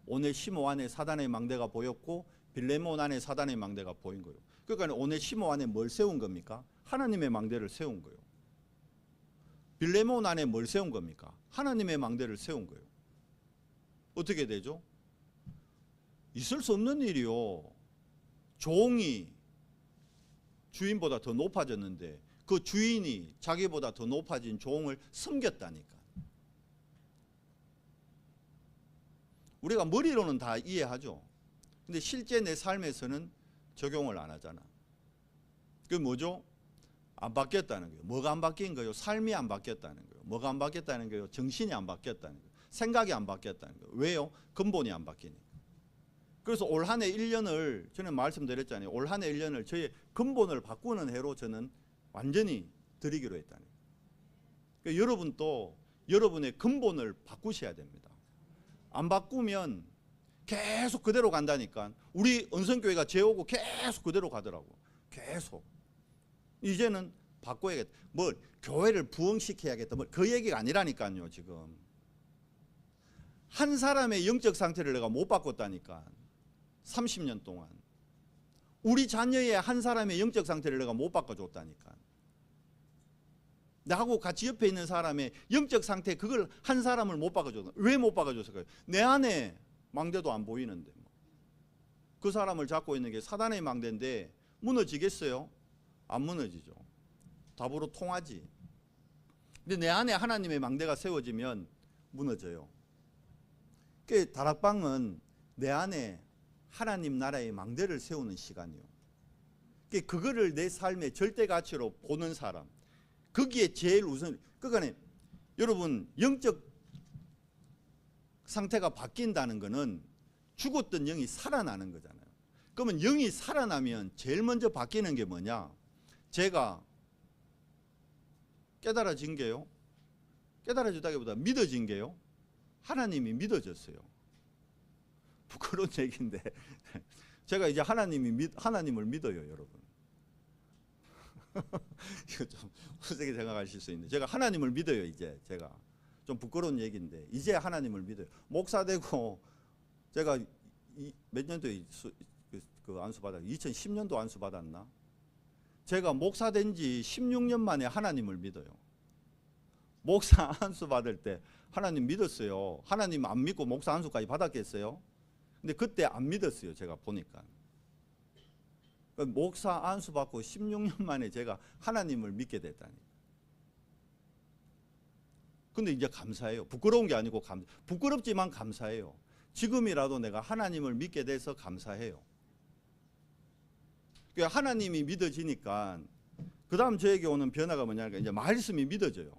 Speaker 1: 오네시모 안에 사단의 망대가 보였고 빌레몬 안에 사단의 망대가 보인 거예요. 그러니까 오네시모 안에 뭘 세운 겁니까? 하나님의 망대를 세운 거예요. 빌레몬 안에 뭘 세운 겁니까? 하나님의 망대를 세운 거예요. 어떻게 되죠? 있을 수 없는 일이요. 종이 주인보다 더 높아졌는데 그 주인이 자기보다 더 높아진 종을 섬겼다니까. 우리가 머리로는 다 이해하죠. 근데 실제 내 삶에서는 적용을 안 하잖아. 그게 뭐죠? 안 바뀌었다는 거예요. 뭐가 안 바뀐 거예요? 삶이 안 바뀌었다는 거예요. 뭐가 안 바뀌었다는 거예요? 정신이 안 바뀌었다는 거예요. 생각이 안 바뀌었다는 거예요. 왜요? 근본이 안 바뀌니까. 그래서 올 한 해 1년을 저는 말씀드렸잖아요. 올 한 해 1년을 저의 근본을 바꾸는 해로 저는 완전히 드리기로 했다는 거예요. 그러니까 여러분도 여러분의 근본을 바꾸셔야 됩니다. 안 바꾸면 계속 그대로 간다니까. 우리 은성교회가 재오고 계속 그대로 가더라고. 계속. 이제는 바꿔야겠다. 뭘 교회를 부흥시켜야겠다. 그 얘기가 아니라니까요. 지금 한 사람의 영적 상태를 내가 못 바꿨다니까. 30년 동안 우리 자녀의 한 사람의 영적 상태를 내가 못 바꿔줬다니까. 나하고 같이 옆에 있는 사람의 영적 상태 그걸 한 사람을 못 바꿔줬다. 왜 못 바꿔줬을까요? 내 안에 망대도 안 보이는데 그 사람을 잡고 있는 게 사단의 망대인데 무너지겠어요? 안 무너지죠. 답으로 통하지. 근데 내 안에 하나님의 망대가 세워지면 무너져요. 그 다락방은 내 안에 하나님 나라의 망대를 세우는 시간이요. 그거를 내 삶의 절대 가치로 보는 사람, 거기에 제일 우선. 그러니까 여러분 영적 상태가 바뀐다는 것은 죽었던 영이 살아나는 거잖아요. 그러면 영이 살아나면 제일 먼저 바뀌는 게 뭐냐? 제가 깨달아진 게요. 깨달아졌다기보다 믿어진 게요. 하나님이 믿어졌어요. 부끄러운 얘기인데 제가 이제 하나님을 믿어요, 여러분. 이거 좀 어색하게 생각하실 수 있는데 제가 하나님을 믿어요. 이제 제가 좀 부끄러운 얘기인데 이제 하나님을 믿어요. 목사 되고 제가 몇 년도에 그 안수 받았? 2010년도 안수 받았나? 제가 목사 된 지 16년 만에 하나님을 믿어요. 목사 안수 받을 때 하나님 믿었어요. 하나님 안 믿고 목사 안수까지 받았겠어요? 근데 그때 안 믿었어요. 제가 보니까. 목사 안수 받고 16년 만에 제가 하나님을 믿게 됐다니. 근데 이제 감사해요. 부끄러운 게 아니고 부끄럽지만 감사해요. 지금이라도 내가 하나님을 믿게 돼서 감사해요. 하나님이 믿어지니까 그 다음 저에게 오는 변화가 뭐냐니까 이제 말씀이 믿어져요.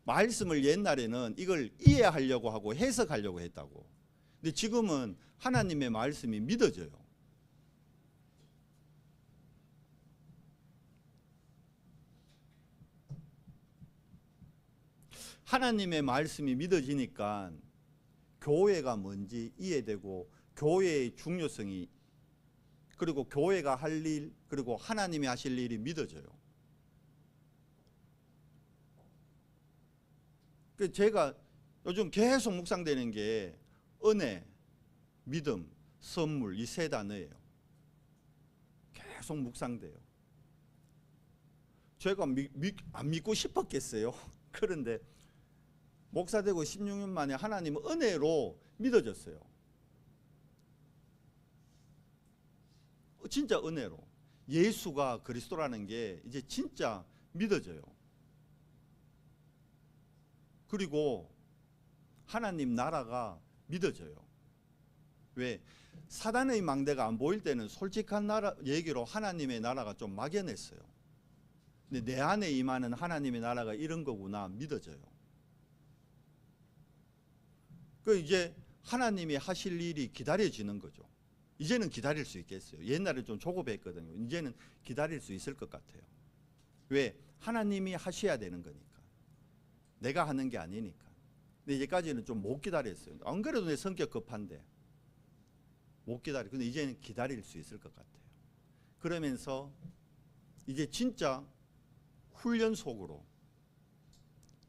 Speaker 1: 말씀을 옛날에는 이걸 이해하려고 하고 해석하려고 했다고. 근데 지금은 하나님의 말씀이 믿어져요. 하나님의 말씀이 믿어지니까 교회가 뭔지 이해되고 교회의 중요성이 그리고 교회가 할 일 그리고 하나님이 하실 일이 믿어져요. 제가 요즘 계속 묵상되는 게 은혜, 믿음, 선물 이 세 단어예요. 계속 묵상돼요. 제가 안 믿고 싶었겠어요. 그런데 목사 되고 16년 만에 하나님은 은혜로 믿어졌어요. 진짜 은혜로. 예수가 그리스도라는 게 이제 진짜 믿어져요. 그리고 하나님 나라가 믿어져요. 왜? 사단의 망대가 안 보일 때는 솔직한 얘기로 하나님의 나라가 좀 막연했어요. 근데 내 안에 임하는 하나님의 나라가 이런 거구나 믿어져요. 그 이제 하나님이 하실 일이 기다려지는 거죠. 이제는 기다릴 수 있겠어요. 옛날에 좀 조급했거든요. 이제는 기다릴 수 있을 것 같아요. 왜? 하나님이 하셔야 되는 거니까. 내가 하는 게 아니니까. 근데 이제까지는 좀 못 기다렸어요. 안 그래도 내 성격 급한데 못 기다려. 근데 이제는 기다릴 수 있을 것 같아요. 그러면서 이제 진짜 훈련 속으로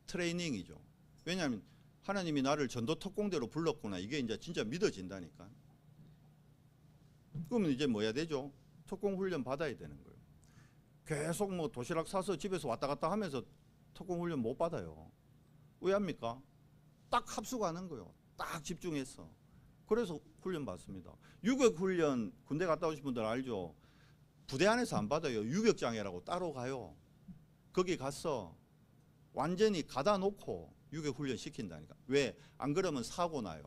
Speaker 1: 트레이닝이죠. 왜냐하면 하나님이 나를 전도 특공대로 불렀구나. 이게 이제 진짜 믿어진다니까. 그러면 이제 뭐 해야 되죠? 특공 훈련 받아야 되는 거예요. 계속 뭐 도시락 사서 집에서 왔다 갔다 하면서 특공 훈련 못 받아요. 왜 합니까? 딱 합숙하는 거예요. 딱 집중해서. 그래서 훈련 받습니다. 유격 훈련 군대 갔다 오신 분들 알죠? 부대 안에서 안 받아요. 유격장이라고 따로 가요. 거기 가서 완전히 가다 놓고 유격 훈련 시킨다니까. 왜? 안 그러면 사고 나요.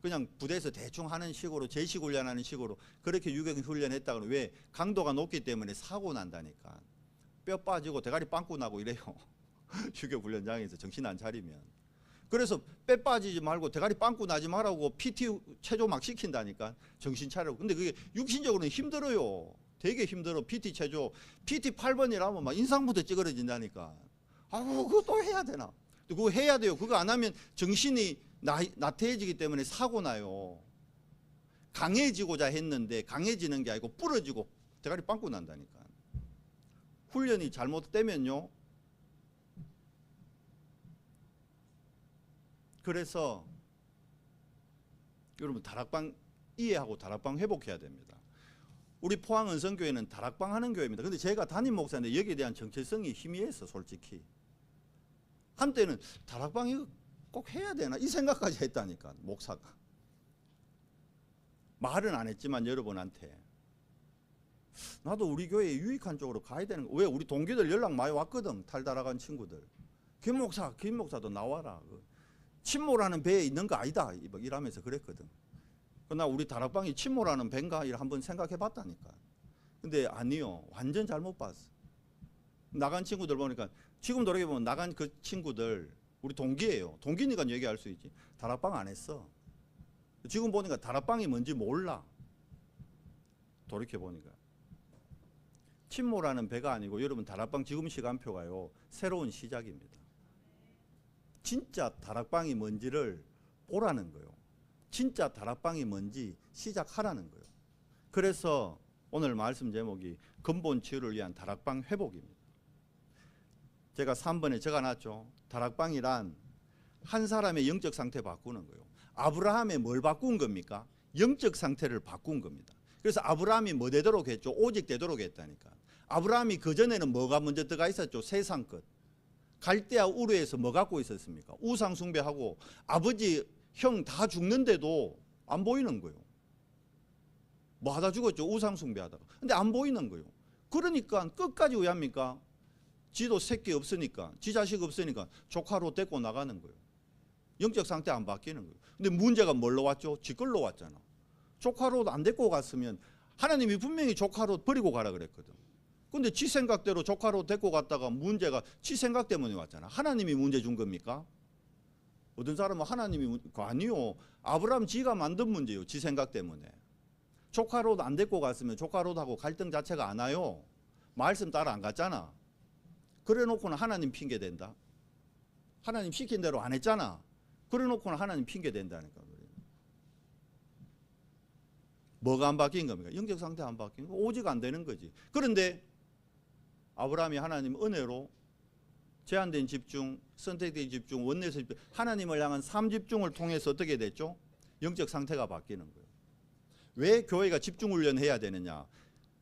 Speaker 1: 그냥 부대에서 대충 하는 식으로 제식 훈련하는 식으로 그렇게 유격 훈련했다 그러면 왜? 강도가 높기 때문에 사고 난다니까. 뼈 빠지고 대가리 빵꾸 나고 이래요. 유격 훈련장에서 정신 안 차리면. 그래서 뼈 빠지지 말고 대가리 빵꾸 나지 말라고 PT 체조 막 시킨다니까. 정신 차리고. 근데 그게 육신적으로는 힘들어요. 되게 힘들어. PT 체조. PT 8번이라면 막 인상부터 찌그러진다니까. 아우 그것도 해야 되나. 그거 해야 돼요. 그거 안 하면 정신이 나태해지기 때문에 사고 나요. 강해지고자 했는데 강해지는 게 아니고 부러지고 대가리 빵꾸 난다니까. 훈련이 잘못되면요. 그래서 여러분 다락방 이해하고 다락방 회복해야 됩니다. 우리 포항 은성교회는 다락방 하는 교회입니다. 근데 제가 담임 목사인데 여기에 대한 정체성이 희미해서 솔직히. 한때는 다락방 이거 꼭 해야 되나 이 생각까지 했다니까 목사가. 말은 안 했지만 여러분한테 나도 우리 교회에 유익한 쪽으로 가야 되는 거. 왜? 우리 동기들 연락 많이 왔거든. 탈다락한 친구들. 김 목사도 나와라. 침몰하는 배에 있는 거 아니다 이러면서 그랬거든. 그러나 우리 다락방이 침몰하는 배인가 한번 생각해 봤다니까. 근데 아니요. 완전 잘못 봤어. 나간 친구들 보니까 지금 돌이켜보면 나간 그 친구들 우리 동기예요. 동기니까 얘기할 수 있지. 다락방 안 했어. 지금 보니까 다락방이 뭔지 몰라. 돌이켜보니까. 침몰하는 배가 아니고 여러분 다락방 지금 시간표가요. 새로운 시작입니다. 진짜 다락방이 뭔지를 보라는 거예요. 진짜 다락방이 뭔지 시작하라는 거예요. 그래서 오늘 말씀 제목이 근본 치유를 위한 다락방 회복입니다. 제가 3번에 적어놨죠. 다락방이란 한 사람의 영적 상태 바꾸는 거예요. 아브라함의 뭘 바꾼 겁니까? 영적 상태를 바꾼 겁니다. 그래서 아브라함이 뭐 되도록 했죠? 오직 되도록 했다니까. 아브라함이 그전에는 뭐가 먼저 들어가 있었죠? 세상 것. 갈대아 우르에서 뭐 갖고 있었습니까? 우상 숭배하고 아버지 형 다 죽는데도 안 보이는 거예요. 뭐 하다 죽었죠? 우상 숭배하다가. 근데 안 보이는 거예요. 그러니까 끝까지 왜 합니까? 지도 새끼 없으니까, 지 자식 없으니까 조카로 데리고 나가는 거예요. 영적 상태 안 바뀌는 거예요. 근데 문제가 뭘로 왔죠? 지 걸로 왔잖아. 조카로 안 데리고 갔으면 하나님이 분명히 조카로 버리고 가라 그랬거든. 근데 지 생각대로 조카로 데리고 갔다가 문제가 지 생각 때문에 왔잖아. 하나님이 문제 준 겁니까? 어떤 사람은 하나님이 아니요. 아브라함 지가 만든 문제요. 지 생각 때문에. 조카로 안 데리고 갔으면 조카로하고 갈등 자체가 안 와요. 말씀 따라 안 갔잖아. 그래 놓고는 하나님 핑계 댄다. 하나님 시킨 대로 안 했잖아. 그래 놓고는 하나님 핑계 댄다니까. 뭐가 안 바뀐 겁니까? 영적 상태 안 바뀐 거. 오직 안 되는 거지. 그런데 아브라함이 하나님 은혜로 제한된 집중, 선택된 집중, 원내에서 집중, 하나님을 향한 삶 집중을 통해서 어떻게 됐죠? 영적 상태가 바뀌는 거예요. 왜 교회가 집중 훈련해야 되느냐?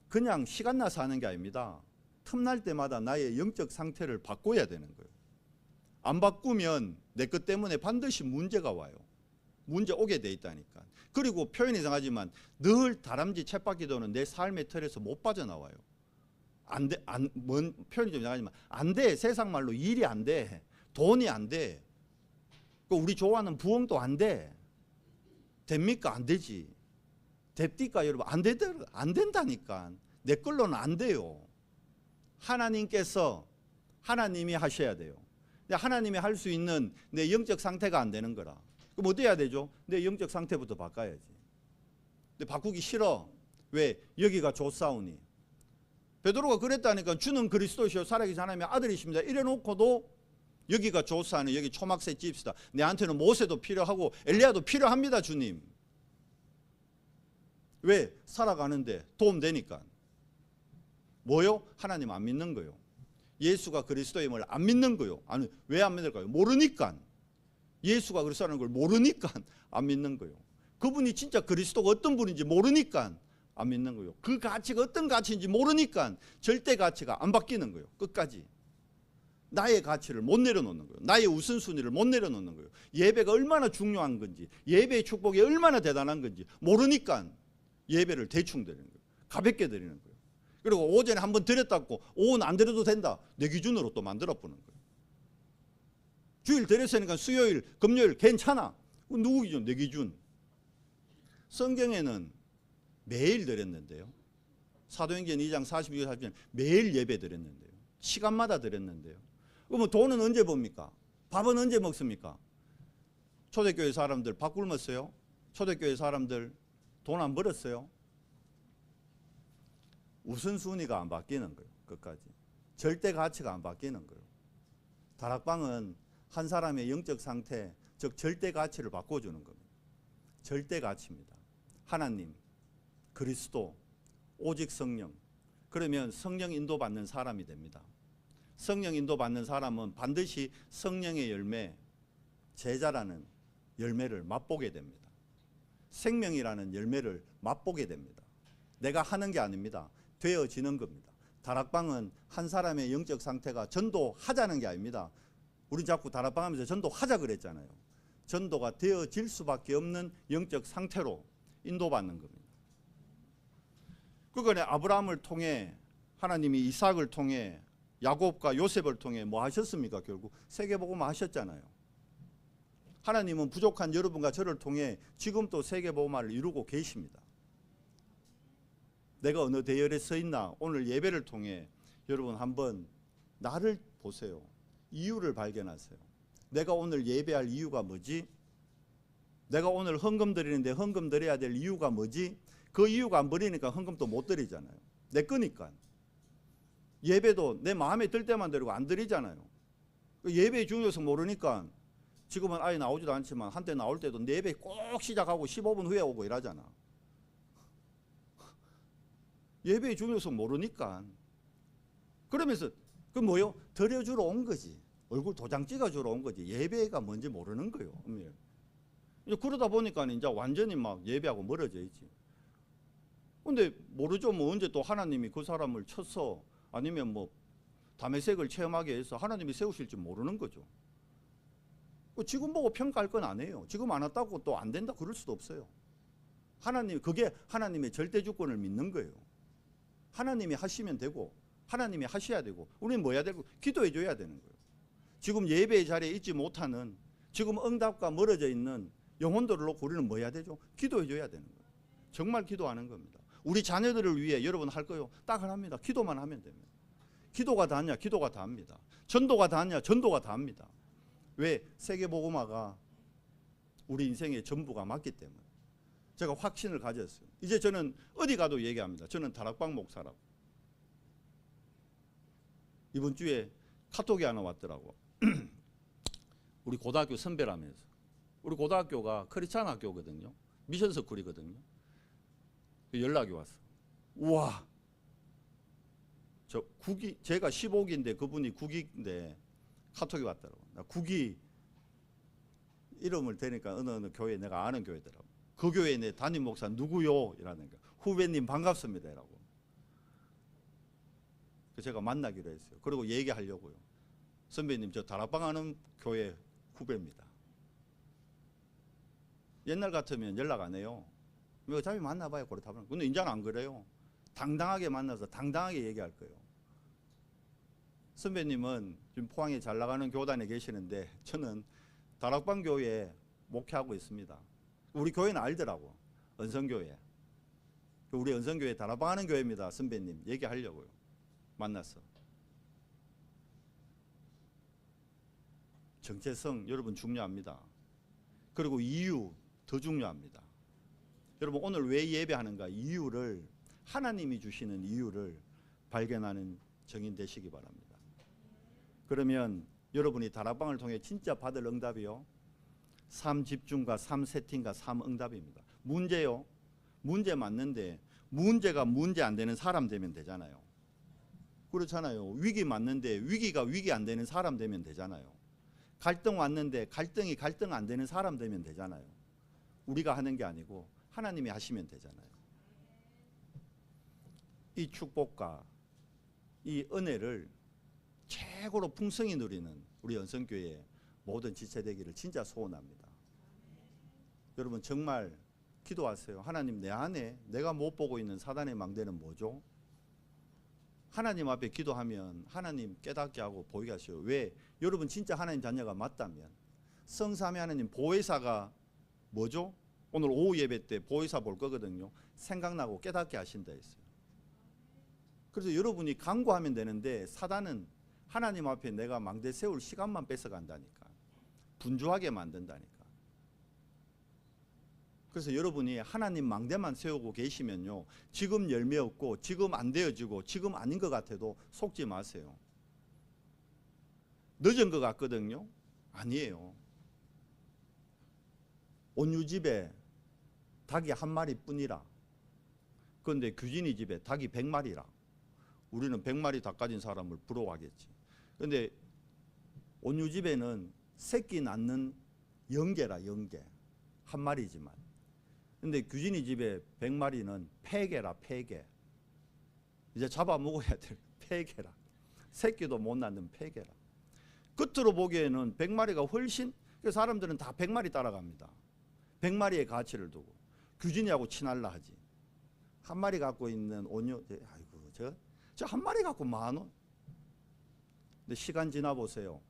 Speaker 1: 그냥 시간 나서 하는 게 아닙니다. 틈날 때마다 나의 영적 상태를 바꿔야 되는 거예요. 안 바꾸면 내 것 때문에 반드시 문제가 와요. 문제 오게 돼 있다니까. 그리고 표현이 이상하지만 늘 다람쥐 쳇바퀴 도는 내 삶의 틀에서 못 빠져나와요. 안 돼, 뭔 표현이 좀 이상하지만 안 돼. 세상 말로 일이 안 돼. 돈이 안 돼. 우리 좋아하는 부엉도 안 돼. 됩니까? 안 되지. 됩니까 여러분? 안 된다니까. 내 걸로는 안 돼요. 하나님께서 하나님이 하셔야 돼요. 근데 하나님이 할 수 있는 내 영적 상태가 안 되는 거라. 그럼 어떻게 해야 되죠? 내 영적 상태부터 바꿔야지. 근데 바꾸기 싫어. 왜? 여기가 좋사오니. 베드로가 그랬다니까. 주는 그리스도시요 살아계신 하나님의 아들이십니다. 이래놓고도 여기가 좋사오니 여기 초막새 집시다. 내한테는 모세도 필요하고 엘리야도 필요합니다. 주님. 왜? 살아가는데 도움되니까. 뭐요? 하나님 안 믿는 거요. 예수가 그리스도임을 안 믿는 거요. 아니 왜 안 믿을까요? 모르니까. 예수가 그리스도라는 걸 모르니까 안 믿는 거예요. 그분이 진짜 그리스도가 어떤 분인지 모르니까 안 믿는 거예요. 그 가치가 어떤 가치인지 모르니까 절대 가치가 안 바뀌는 거예요. 끝까지. 나의 가치를 못 내려놓는 거예요. 나의 우선순위를 못 내려놓는 거예요. 예배가 얼마나 중요한 건지, 예배의 축복이 얼마나 대단한 건지 모르니까 예배를 대충 드리는 거예요. 가볍게 드리는 거예요. 그리고 오전에 한번 드렸다고 오후는 안 드려도 된다. 내 기준으로 또 만들어 보는 거예요. 주일 드렸으니까 수요일, 금요일 괜찮아. 누구 기준? 내 기준. 성경에는 매일 드렸는데요. 사도행전 2장 42절 40절 매일 예배 드렸는데요. 시간마다 드렸는데요. 그러면 돈은 언제 봅니까? 밥은 언제 먹습니까? 초대교회 사람들 밥 굶었어요? 초대교회 사람들 돈 안 벌었어요? 우선순위가 안 바뀌는 거예요. 끝까지. 절대 가치가 안 바뀌는 거예요. 다락방은 한 사람의 영적 상태, 즉 절대 가치를 바꿔주는 겁니다. 절대 가치입니다. 하나님, 그리스도, 오직 성령. 그러면 성령 인도받는 사람이 됩니다. 성령 인도받는 사람은 반드시 성령의 열매, 제자라는 열매를 맛보게 됩니다. 생명이라는 열매를 맛보게 됩니다. 내가 하는 게 아닙니다. 되어지는 겁니다. 다락방은 한 사람의 영적 상태가 전도하자는 게 아닙니다. 우리 자꾸 다락방 하면서 전도하자 그랬잖아요. 전도가 되어질 수밖에 없는 영적 상태로 인도받는 겁니다. 그거는 아브라함을 통해 하나님이 이삭을 통해 야곱과 요셉을 통해 뭐 하셨습니까? 결국 세계복음화 하셨잖아요. 하나님은 부족한 여러분과 저를 통해 지금 또 세계복음화를 이루고 계십니다. 내가 어느 대열에 서 있나 오늘 예배를 통해 여러분 한번 나를 보세요. 이유를 발견하세요. 내가 오늘 예배할 이유가 뭐지? 내가 오늘 헌금 드리는데 헌금 드려야 될 이유가 뭐지? 그 이유가 안 버리니까 헌금도 못 드리잖아요. 내 거니까. 예배도 내 마음에 들 때만 드리고 안 드리잖아요. 예배의 중요성 모르니까 지금은 아예 나오지도 않지만 한때 나올 때도 내 예배 꼭 시작하고 15분 후에 오고 이러잖아. 예배의 중요성 모르니까. 그러면서 그 뭐요? 드려주러 온 거지. 얼굴 도장 찍어주러 온 거지. 예배가 뭔지 모르는 거예요. 이제 그러다 보니까 이제 완전히 막 예배하고 멀어져 있지. 근데 모르죠. 뭐 언제 또 하나님이 그 사람을 쳐서 아니면 뭐 담에색을 체험하게 해서 하나님이 세우실지 모르는 거죠. 지금 보고 평가할 건 아니에요. 지금 안 왔다고 또 안 된다 그럴 수도 없어요. 하나님, 그게 하나님의 절대 주권을 믿는 거예요. 하나님이 하시면 되고 하나님이 하셔야 되고 우리는 뭐 해야 되고 기도해 줘야 되는 거예요. 지금 예배의 자리에 있지 못하는 지금 응답과 멀어져 있는 영혼들을 놓고 우리는 뭐 해야 되죠? 기도해 줘야 되는 거예요. 정말 기도하는 겁니다. 우리 자녀들을 위해 여러분 할 거요. 딱 하나입니다. 기도만 하면 됩니다. 기도가 다하냐? 기도가 다합니다. 전도가 다하냐? 전도가 다합니다. 왜? 세계복음화가 우리 인생의 전부가 맞기 때문에 제가 확신을 가졌어요. 이제 저는 어디 가도 얘기합니다. 저는 다락방 목사라고. 이번 주에 카톡이 하나 왔더라고. 우리 고등학교 선배라면서. 우리 고등학교가 크리스찬 학교거든요. 미션 스쿨이거든요. 연락이 왔어. 우와. 저 국이 제가 15기인데 그분이 9기인데 카톡이 왔더라고. 나 9기 이름을 대니까 어느 교회 내가 아는 교회더라고. 그 교회에 내 담임 목사 누구요? 이라니까 후배님 반갑습니다. 이라고. 제가 만나기로 했어요. 그리고 얘기하려고요. 선배님 저 다락방 하는 교회 후배입니다. 옛날 같으면 연락 안 해요. 왜 어차피 만나봐요. 그렇다면. 근데 이제는 안 그래요. 당당하게 만나서 당당하게 얘기할 거예요. 선배님은 지금 포항에 잘 나가는 교단에 계시는데 저는 다락방 교회에 목회하고 있습니다. 우리 교회는 알더라고. 은성교회. 우리 은성교회 다락방 하는 교회입니다. 선배님 얘기하려고요. 만났어. 정체성 여러분 중요합니다. 그리고 이유 더 중요합니다. 여러분 오늘 왜 예배하는가 이유를 하나님이 주시는 이유를 발견하는 정인 되시기 바랍니다. 그러면 여러분이 다락방을 통해 진짜 받을 응답이요. 삶 집중과 삶 세팅과 삶 응답입니다. 문제요. 문제 맞는데 문제가 문제 안 되는 사람 되면 되잖아요. 그렇잖아요. 위기 맞는데 위기가 위기 안 되는 사람 되면 되잖아요. 갈등 왔는데 갈등이 갈등 안 되는 사람 되면 되잖아요. 우리가 하는 게 아니고 하나님이 하시면 되잖아요. 이 축복과 이 은혜를 최고로 풍성히 누리는 우리 연성교회의 모든 지체되기를 진짜 소원합니다. 여러분 정말 기도하세요. 하나님, 내 안에 내가 못 보고 있는 사단의 망대는 뭐죠? 하나님 앞에 기도하면 하나님 깨닫게 하고 보이게 하셔요. 왜? 여러분 진짜 하나님 자녀가 맞다면 성삼위 하나님 보혜사가 뭐죠? 오늘 오후 예배 때 보혜사 볼 거거든요. 생각나고 깨닫게 하신다 했어요. 그래서 여러분이 간구하면 되는데 사단은 하나님 앞에 내가 망대 세울 시간만 뺏어간다니까. 분주하게 만든다니까. 그래서 여러분이 하나님 망대만 세우고 계시면요, 지금 열매 없고 지금 안 되어지고 지금 아닌 것 같아도 속지 마세요. 늦은 것 같거든요. 아니에요. 온유 집에 닭이 1마리 뿐이라. 그런데 규진이 집에 닭이 100마리라. 우리는 100마리 닭 가진 사람을 부러워하겠지. 그런데 온유 집에는 새끼 낳는 영계라, 영계. 1마리지만. 근데 규진이 집에 100마리는 폐계라, 폐계. 이제 잡아먹어야 될 폐계라. 새끼도 못 낳는 폐계라. 겉으로 보기에는 100마리가 훨씬, 그래서 사람들은 다 100마리 따라갑니다. 100마리의 가치를 두고. 규진이하고 친할라 하지. 1마리 갖고 있는 온유, 아이고, 저 1마리 갖고 10,000원. 근데 시간 지나 보세요.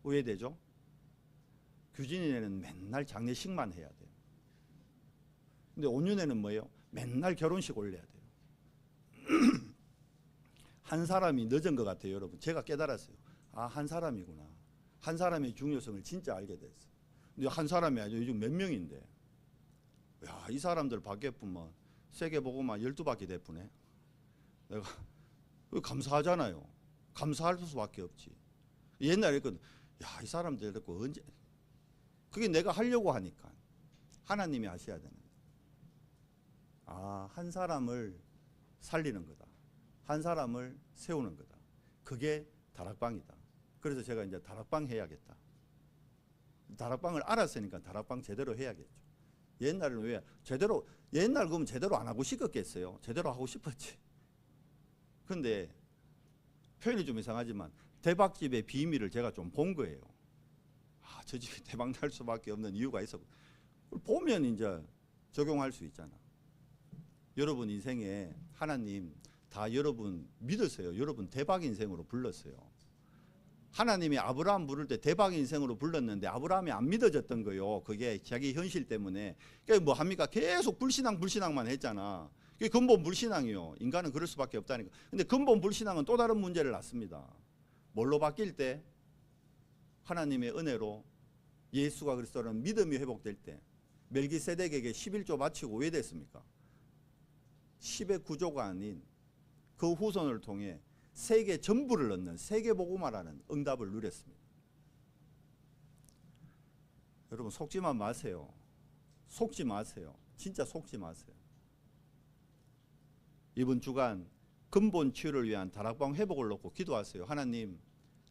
Speaker 1: 왜 되죠? 규진이네는 맨날 장례식만 해야 돼요. 근데 온유네는 뭐예요? 맨날 결혼식 올려야 돼요. 한 사람이 늦은 것 같아요, 여러분. 제가 깨달았어요. 아, 한 사람이구나. 한 사람의 중요성을 진짜 알게 됐어요. 근데 한 사람이 아니죠. 요즘 몇 명인데. 야, 이 사람들 밖에 뿐만 세계보고만 12바퀴 대쁘네. 내가 감사하잖아요. 감사할 수밖에 없지. 옛날에 야, 이 사람들 듣고 언제, 그게 내가 하려고 하니까 하나님이 하셔야 되는 거예요. 아, 한 사람을 살리는 거다. 한 사람을 세우는 거다. 그게 다락방이다. 그래서 제가 이제 다락방 해야겠다. 다락방을 알았으니까 다락방 제대로 해야겠죠. 옛날에는 왜 제대로, 옛날 그러면 제대로 안 하고 싶었겠어요. 제대로 하고 싶었지. 근데 표현이 좀 이상하지만 대박집의 비밀을 제가 좀 본 거예요. 아, 저 집이 대박 날 수밖에 없는 이유가 있어. 보면 이제 적용할 수 있잖아. 여러분 인생에 하나님 다 여러분 믿으세요. 여러분 대박 인생으로 불렀어요. 하나님이 아브라함 부를 때 대박 인생으로 불렀는데 아브라함이 안 믿어졌던 거요. 그게 자기 현실 때문에. 그러니까 뭐 합니까? 계속 불신앙만 했잖아. 그게 근본 불신앙이요. 인간은 그럴 수밖에 없다니까. 근데 근본 불신앙은 또 다른 문제를 낳습니다. 뭘로 바뀔 때? 하나님의 은혜로 예수가 그리스도라는 믿음이 회복될 때. 멜기세덱에게 11조 바치고 왜 됐습니까? 10의 구조가 아닌 그 후손을 통해 세계 전부를 얻는 세계복음화라는 응답을 누렸습니다. 여러분 속지만 마세요. 속지 마세요. 진짜 속지 마세요. 이번 주간 근본 치유를 위한 다락방 회복을 놓고 기도하세요. 하나님,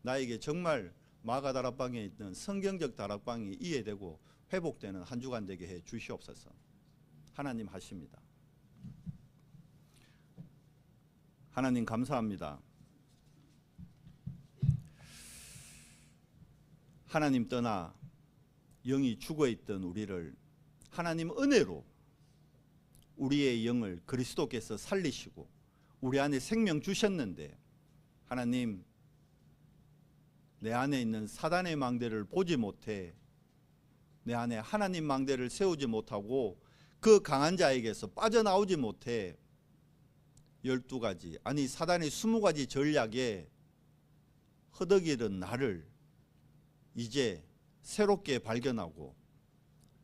Speaker 1: 나에게 정말 마가 다락방에 있는 성경적 다락방이 이해되고 회복되는 한 주간 되게 해 주시옵소서. 하나님 하십니다. 하나님 감사합니다. 하나님 떠나 영이 죽어있던 우리를 하나님 은혜로 우리의 영을 그리스도께서 살리시고 우리 안에 생명 주셨는데, 하나님 내 안에 있는 사단의 망대를 보지 못해 내 안에 하나님 망대를 세우지 못하고 그 강한 자에게서 빠져나오지 못해 12가지 아니 사단의 20가지 전략에 허덕이던 나를 이제 새롭게 발견하고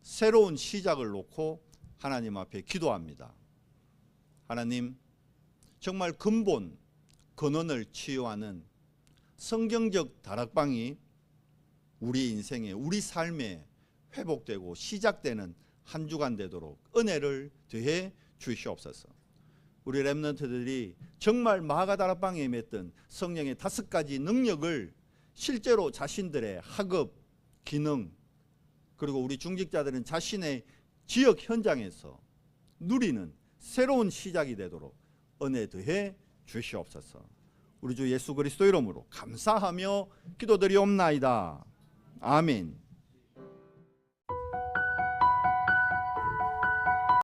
Speaker 1: 새로운 시작을 놓고 하나님 앞에 기도합니다. 하나님, 정말 근본 근원을 치유하는 성경적 다락방이 우리 인생에, 우리 삶에 회복되고 시작되는 한 주간 되도록 은혜를 더해 주시옵소서. 우리 렘넌트들이 정말 마가 다락방에 임했던 성령의 5가지 능력을 실제로 자신들의 학업, 기능, 그리고 우리 중직자들은 자신의 지역 현장에서 누리는 새로운 시작이 되도록 은혜 더해 주시옵소서. 우리 주 예수 그리스도 이름으로 감사하며 기도드리옵나이다. 아멘.